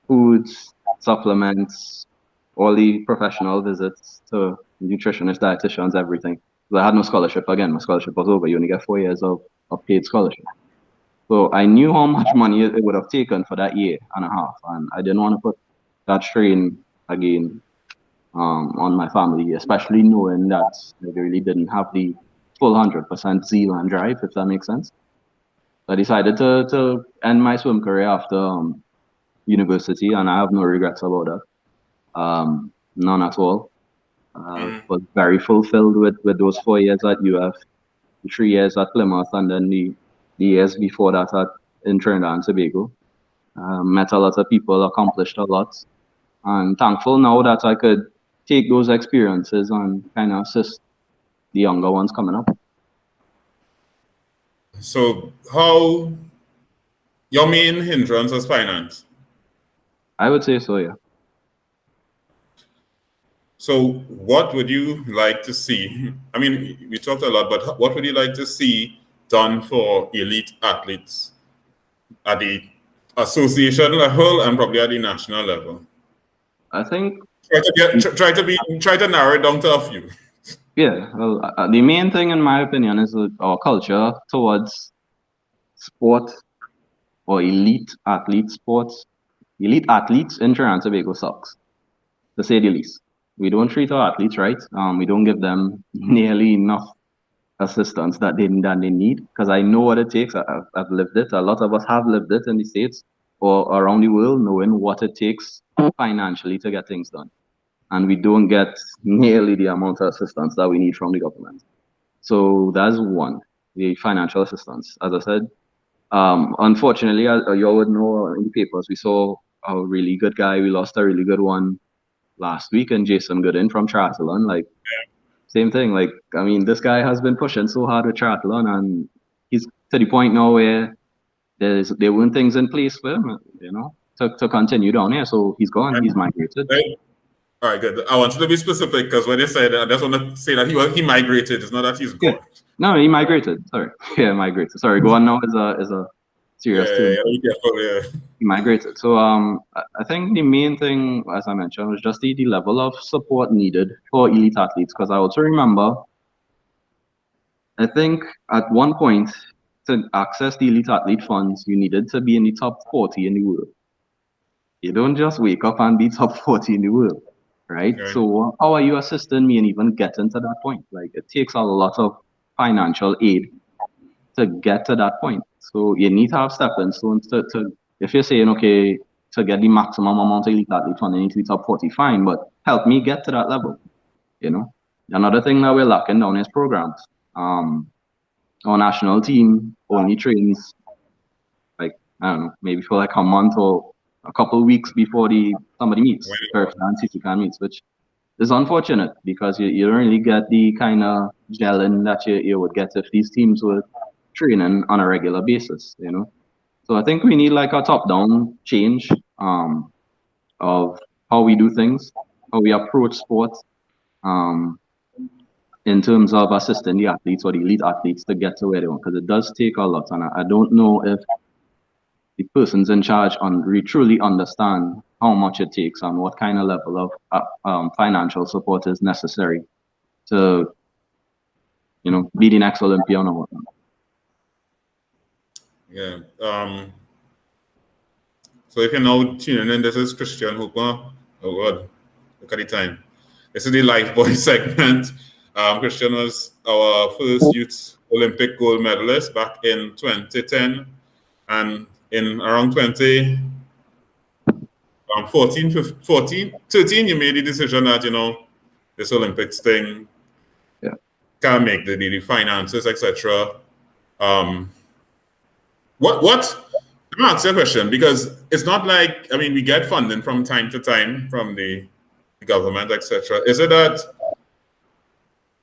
foods, supplements, all the professional visits to nutritionists, dietitians, everything. So I had no scholarship. Again, my scholarship was over. You only get 4 years of paid scholarship. So I knew how much money it would have taken for that year and a half, and I didn't want to put that strain again on my family, especially knowing that they really didn't have the full 100% zeal and drive, if that makes sense. So I decided to end my swim career after university, and I have no regrets about that. None at all. Was very fulfilled with those 4 years at UF, 3 years at Plymouth, and then the years before that in Trinidad and Tobago. Met a lot of people, accomplished a lot, and thankful now that I could take those experiences and kind of assist the younger ones coming up.
So how your main hindrance is finance?
I would say so, yeah.
So what would you like to see? I mean, we talked a lot, but what would you like to see done for elite athletes at the association level and probably at the national level?
I think
try to narrow it down to a few.
Yeah, well, the main thing in my opinion is our culture towards sport or elite athlete sports. Elite athletes in Trinidad and Tobago sucks, to say the least. We don't treat our athletes right. We don't give them nearly enough assistance that they need, because I know what it takes. I've lived it. A lot of us have lived it in the States or around the world, knowing what it takes financially to get things done. And we don't get nearly the amount of assistance that we need from the government. So that's one, the financial assistance. As I said, unfortunately, you all would know in the papers, we saw a really good guy. We lost a really good one last week, and Jason Wickham from triathlon. Like, same thing. Like, I mean, this guy has been pushing so hard with triathlon, and he's to the point now where there weren't things in place for him, you know, to continue down here. So he's gone. He's migrated.
All right, good. I want you to be specific, because when they said, I just want to say that he migrated. It's not that he's gone.
Yeah. No, he migrated. Sorry. Yeah, migrated. Sorry, go on now is a serious thing. He migrated. So I think the main thing, as I mentioned, was just the level of support needed for elite athletes. Because I also remember, I think at one point, to access the elite athlete funds, you needed to be in the top 40 in the world. You don't just wake up and be top 40 in the world, right? Okay. So how are you assisting me in even getting to that point? Like, it takes a lot of financial aid to get to that point. So you need to have stepping stones to if you're saying, okay, to get the maximum amount of elite athlete funding, you need to be top 40, fine, but help me get to that level, you know? Another thing that we're lacking down is programs. Our national team only trains, like, I don't know, maybe for like a month or a couple of weeks before somebody meets, first and CC meets, which it's unfortunate because you don't really get the kind of gelling that you would get if these teams were training on a regular basis, you know. So I think we need like a top-down change of how we do things, how we approach sports, in terms of assisting the athletes or the elite athletes to get to where they want, because it does take a lot. And I don't know if the persons in charge truly understand how much it takes and what kind of level of financial support is necessary to, you know, be the next Olympian or whatnot.
Yeah. So if you're now tuning in, this is Christian Hooper. Oh God, look at the time. This is the Lifebuoy segment. Christian was our first youth Olympic gold medalist back in 2010, and in around 13, you made the decision that, you know, this Olympics thing can't make the finances, etc. What? I'm gonna ask you a question, because it's not like, I mean, we get funding from time to time from the government, etc. Is it that,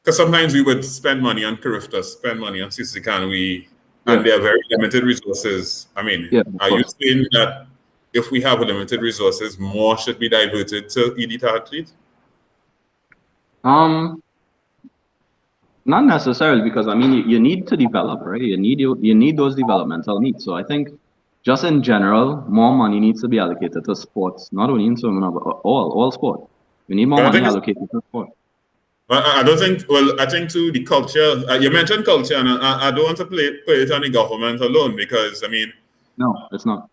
because sometimes we would spend money on Carifta, spend money on ChillaxCin, and they are very limited resources. I mean, are you saying that if we have limited resources, more should be diverted to elite athletes?
Not necessarily, because I mean you need to develop, right? You need those developmental needs. So I think just in general, more money needs to be allocated to sports, not only in swimming, but all sport. We need more money allocated to sport.
I don't think, well, I think to the culture, you mentioned culture, and I don't want to put it on the government alone, because, I mean...
No, it's not.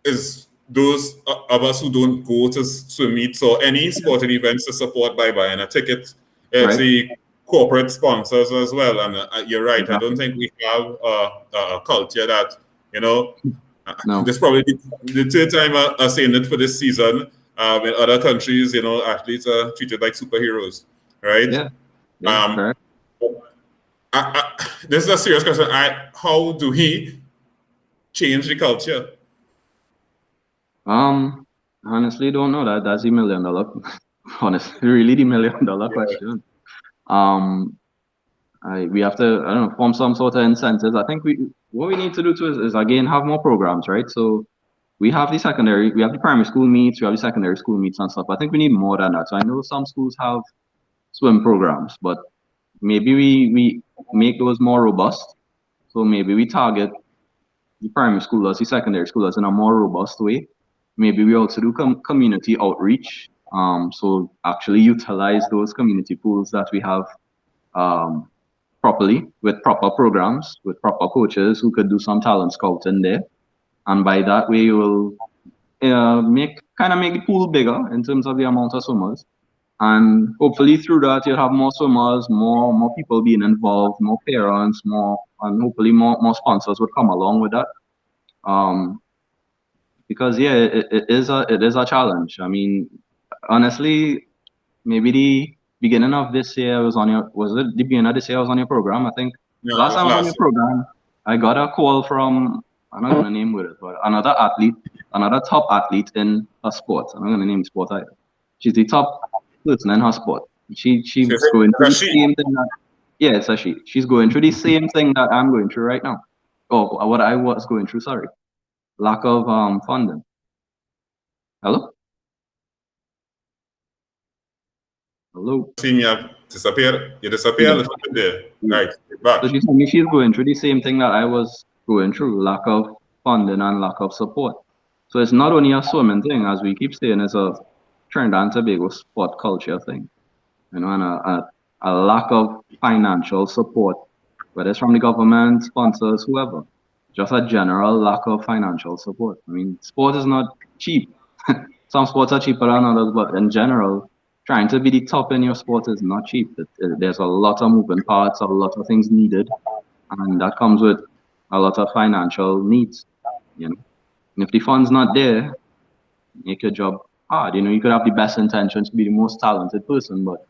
Is those of us who don't go to swim meets or any sporting events to support by buying a ticket, it's the corporate sponsors as well, and you're right, I don't think we have a culture that, you know, this is probably the third time I'm saying it for this season. In other countries, you know, athletes are treated like superheroes, right? This is a serious question. How do we change the culture?
Honestly, don't know that. That's the $1 million. Honestly, really the $1 million question. We have to, I don't know, form some sort of incentives. I think what we need to do too is again have more programs, right? So we have the primary school meets, we have the secondary school meets and stuff. I think we need more than that. So I know some schools have swim programs, but maybe we make those more robust. So maybe we target the primary schoolers, the secondary schoolers in a more robust way. Maybe we also do community outreach. So actually utilize those community pools that we have properly, with proper programs, with proper coaches who could do some talent scouting there. And by that way, you will make the pool bigger in terms of the amount of swimmers. And hopefully through that, you'll have more swimmers, more people being involved, more parents, and hopefully more sponsors would come along with that. Because it is a challenge. I mean, honestly, maybe the beginning of this year was it the beginning of this year I was on your program? I think last time I was on your program, I got a call from, I'm not gonna name with it, but another top athlete in her sport. I'm not gonna name sport either. She's the top person in her sport. She's going through the same thing it's a she. She's going through the same thing that I'm going through right now. Oh, what I was going through, sorry. Lack of funding. Hello? Hello?
Seeing you disappear. You disappear a little bit there. Right. Back.
So she told me she's going through the same thing that I was going through, lack of funding and lack of support. So it's not only a swimming thing, as we keep saying, it's a Trinidad and Tobago sport culture thing, you know, and a lack of financial support, whether it's from the government, sponsors, whoever, just a general lack of financial support. I mean, sport is not cheap. Some sports are cheaper than others, but in general, trying to be the top in your sport is not cheap. There's a lot of moving parts, a lot of things needed, and that comes with a lot of financial needs, you know. And if the fund's not there, make your job hard. You know, you could have the best intentions to be the most talented person, but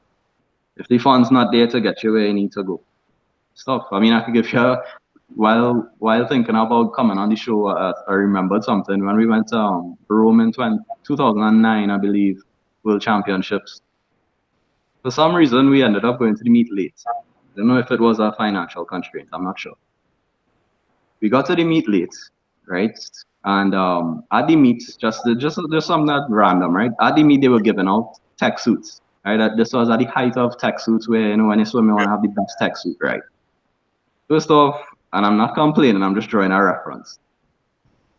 if the fund's not there to get you where you need to go, stuff. I mean, I could give you, while thinking about coming on the show, I remembered something when we went to Rome in 2009, I believe. World Championships. For some reason, we ended up going to the meet late. I don't know if it was a financial constraint. I'm not sure. We got to the meet late, right? And at the meet, just something that random, right? At the meet, they were giving out tech suits, right? This was at the height of tech suits, where when you swim, you want to have the best tech suit, right? First off, and I'm not complaining, I'm just drawing a reference.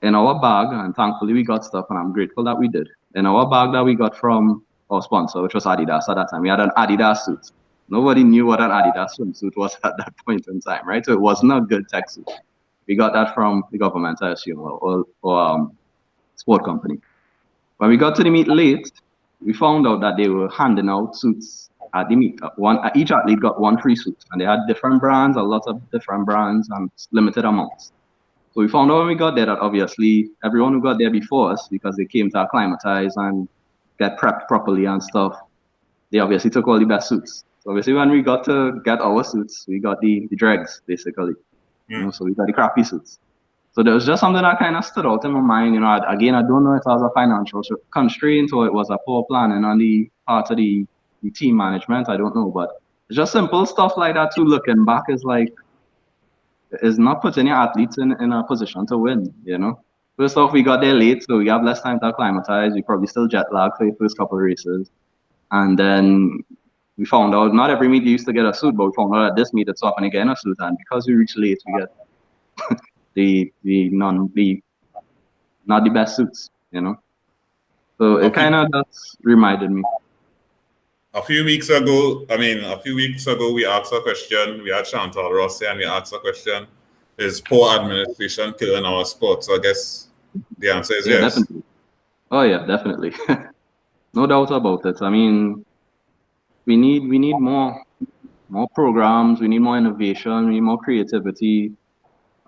In our bag, and thankfully we got stuff, and I'm grateful that we did. In our bag that we got from our sponsor, which was Adidas at that time, we had an Adidas suit. Nobody knew what an Adidas swimsuit was at that point in time, right? So it wasn't a good tech suit. We got that from the government, I assume, or sport company. When we got to the meet late, we found out that they were handing out suits at the meet. Each athlete got one free suit, and they had different brands, a lot of different brands, and limited amounts. So we found out when we got there that obviously everyone who got there before us, because they came to acclimatize and get prepped properly and stuff, they obviously took all the best suits. So obviously when we got to get our suits, we got the dregs, basically. You know, so we got the crappy suits. So there was just something that kind of stood out in my mind. You know, again, I don't know if it was a financial constraint or it was a poor planning on the part of the team management. I don't know, but it's just simple stuff like that too. Looking back is like, is not putting your athletes in a position to win, you know. First off, we got there late, so we have less time to acclimatize. We probably still jet lagged for the first couple of races. And then we found out not every meet you used to get a suit, but we found out at this meet it's often again a suit. And because we reached late, we get not the best suits, you know. So it kind of just reminded me.
A few weeks ago, we asked a question. We had Chantal Rossi, and we asked a question: is poor administration killing our sport? So I guess the answer is yes.
Definitely. Oh yeah, definitely. No doubt about it. I mean, we need more programs. We need more innovation. We need more creativity.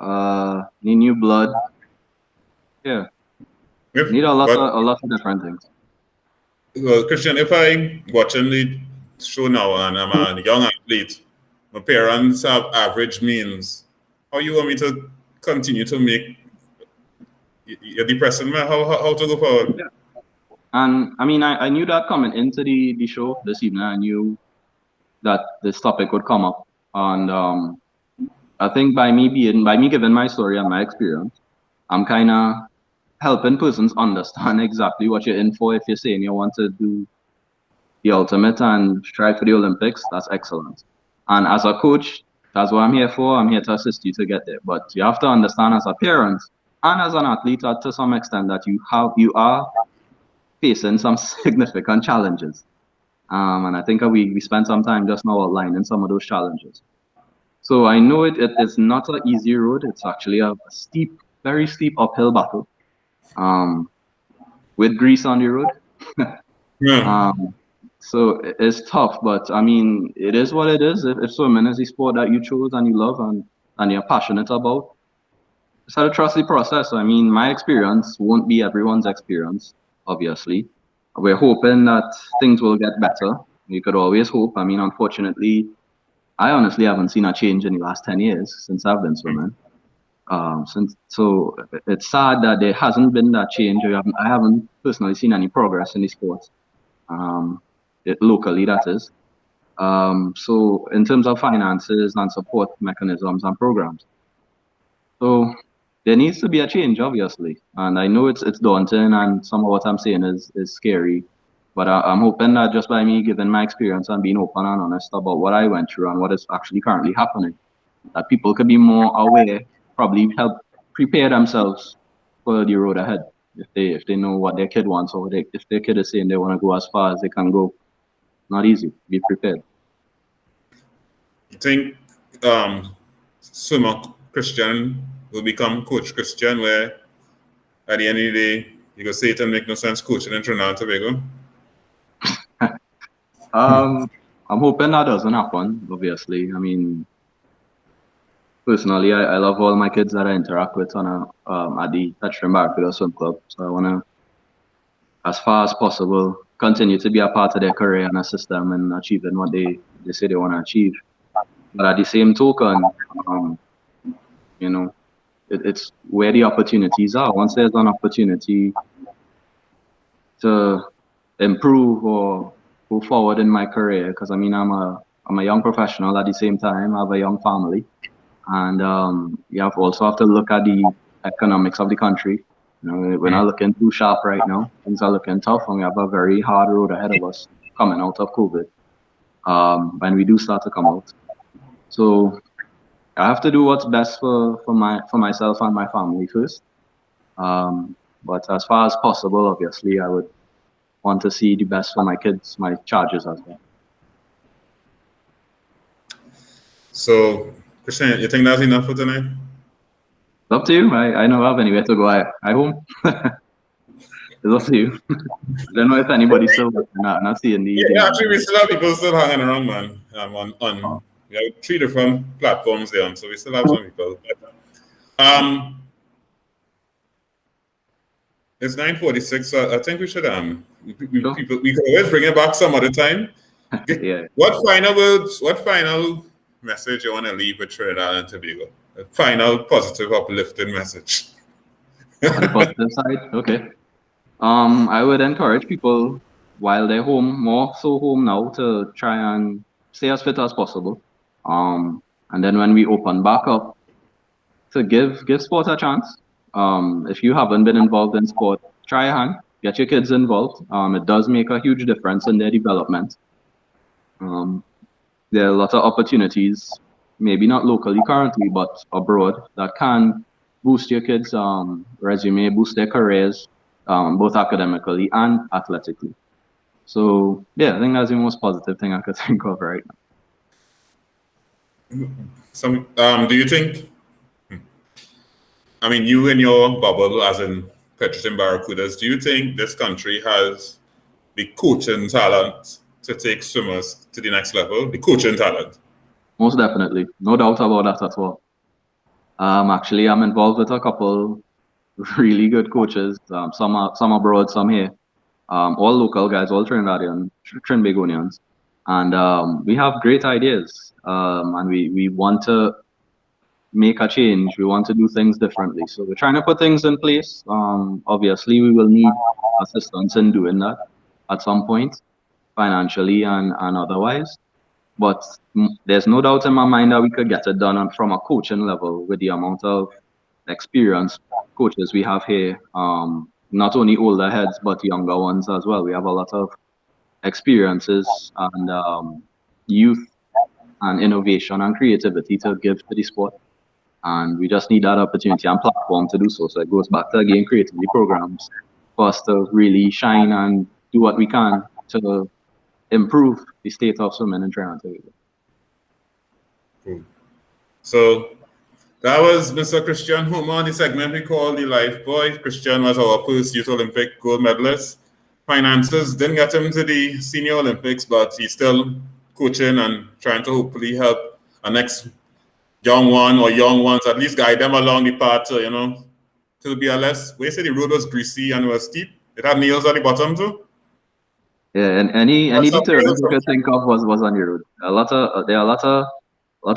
Need new blood. Yeah. We need a lot of different things.
Well, Christian, if I'm watching the show now and I'm a young athlete, my parents have average means, how you want me to continue to make? You're depressing me. How to go forward?
Yeah. And I mean, I knew that coming into the show this evening. I knew that this topic would come up, and I think by me giving my story and my experience, I'm kind of helping persons understand exactly what you're in for. If you're saying you want to do the ultimate and strive for the Olympics, that's excellent. And as a coach, that's what I'm here for. I'm here to assist you to get there. But you have to understand as a parent and as an athlete to some extent that you are facing some significant challenges. And I think we spent some time just now outlining some of those challenges. So I know it is not an easy road. It's actually a steep, very steep uphill battle. With grease on the road.
Yeah.
So it's tough, but I mean, it is what it is. If swimming is the sport that you chose and you love and you're passionate about, just have to trust the process. I mean, my experience won't be everyone's experience, obviously. We're hoping that things will get better. You could always hope. I mean, unfortunately, I honestly haven't seen a change in the last 10 years since I've been swimming. So it's sad that there hasn't been that change. I haven't personally seen any progress in the sport, locally that is. So in terms of finances and support mechanisms and programs, so there needs to be a change, obviously. And I know it's daunting, and some of what I'm saying is scary. But I'm hoping that just by me giving my experience and being open and honest about what I went through and what is actually currently happening, that people could be more aware, probably help prepare themselves for the road ahead if they know what their kid wants, or if their kid is saying they want to go as far as they can go. Not easy. Be prepared.
You think swimmer Christian will become Coach Christian, where at the end of the day you go say it and make no sense coaching in Trinidad and Tobago?
I'm hoping that doesn't happen, obviously. I mean, personally, I love all my kids that I interact with at the Touchstone Barracuda Swim Club. So I want to, as far as possible, continue to be a part of their career and assist them in achieving what they say they want to achieve. But at the same token, you know, it's where the opportunities are. Once there's an opportunity to improve or go forward in my career, because I mean I'm a young professional at the same time. I have a young family, and you also have to look at the economics of the country. You know, we're not looking too sharp right now. Things are looking tough, and we have a very hard road ahead of us coming out of COVID. When we do start to come out, so I have to do what's best for myself and my family first. But as far as possible, obviously, I would want to see the best for my kids, my charges as well.
So, Christian, you think that's enough for tonight?
It's up to you. I don't have anywhere to go. I home. It's up to you. I don't know if anybody's still not seeing the.
Yeah, actually, we still have people still hanging around, man. We have 3 different platforms there, so we still have some people. It's 9:46, so I think we should we can always bring it back some other time.
Yeah.
What final message you want to leave with Trinidad and Tobago? A final positive, uplifting message.
On the positive side, okay. I would encourage people while they're home, more so home now, to try and stay as fit as possible. And then when we open back up, to give sport a chance. If you haven't been involved in sport, try a hand, get your kids involved. It does make a huge difference in their development. There are a lot of opportunities, maybe not locally currently, but abroad, that can boost your kids' resume, boost their careers, both academically and athletically. So yeah, I think that's the most positive thing I could think of right now.
Do you think, I mean, you and your bubble, as in Petroton Barracudas, do you think this country has the coaching talent to take swimmers to the next level? The coaching talent?
Most definitely. No doubt about that at all. Actually, I'm involved with a couple really good coaches, some abroad, some here. All local guys, all Trinidadian, Trinbagonians. And we have great ideas. And we want to make a change. We want to do things differently. So we're trying to put things in place. Obviously, we will need assistance in doing that at some point, financially and otherwise. But there's no doubt in my mind that we could get it done from a coaching level with the amount of experienced coaches we have here. Not only older heads, but younger ones as well. We have a lot of experiences and youth and innovation and creativity to give to the sport. And we just need that opportunity and platform to do so. So it goes back to, again, creating the programs for us to really shine and do what we can to improve the state of swimming in Trinidad.
Cool. So that was Mr. Christian Homer, the segment we call the Lifebuoy. Christian was our first Youth Olympic gold medalist. Finances didn't get him to the Senior Olympics, but he's still coaching and trying to hopefully help our next young one or young ones, at least guide them along the path to, to be a less. We say the road was greasy and was steep. It had nails at the bottom too.
Yeah, and any deterrent you could think of was on your road. There are a lot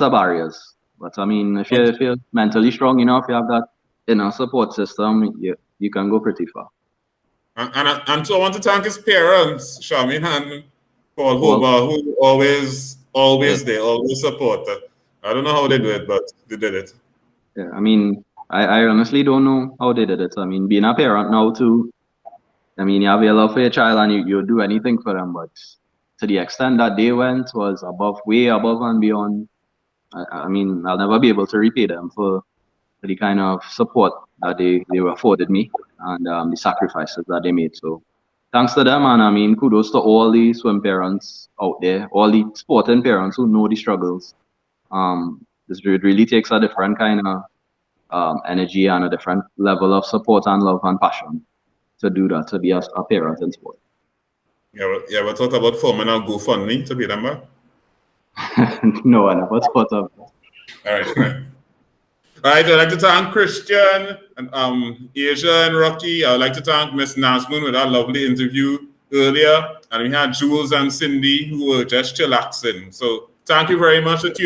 of barriers. But I mean, if you're mentally strong enough, you have that inner support system, you can go pretty far.
And so I want to thank his parents, Charmaine and Paul Homer, who always there, always supported. I don't know how they do it, but they did it.
Yeah, I mean, I honestly don't know how they did it. I mean, being a parent now too, I mean, you have your love for your child and you do anything for them, but to the extent that they went was way above and beyond. I mean, I'll never be able to repay them for the kind of support that they afforded me and the sacrifices that they made. So thanks to them, and I mean, kudos to all the swim parents out there, all the sporting parents who know the struggles. It really takes a different kind of energy and a different level of support and love and passion to do that, to be a parent in sport.
Yeah, we thought about forming a GoFundMe to pay them back.
No, I never thought of that.
All right. All right, I'd like to thank Christian and Asia and Rocky. I'd like to thank Miss Nazmoon with that lovely interview earlier. And we had Jules and Cindy who were just chillaxing. So thank you very much for tuning in.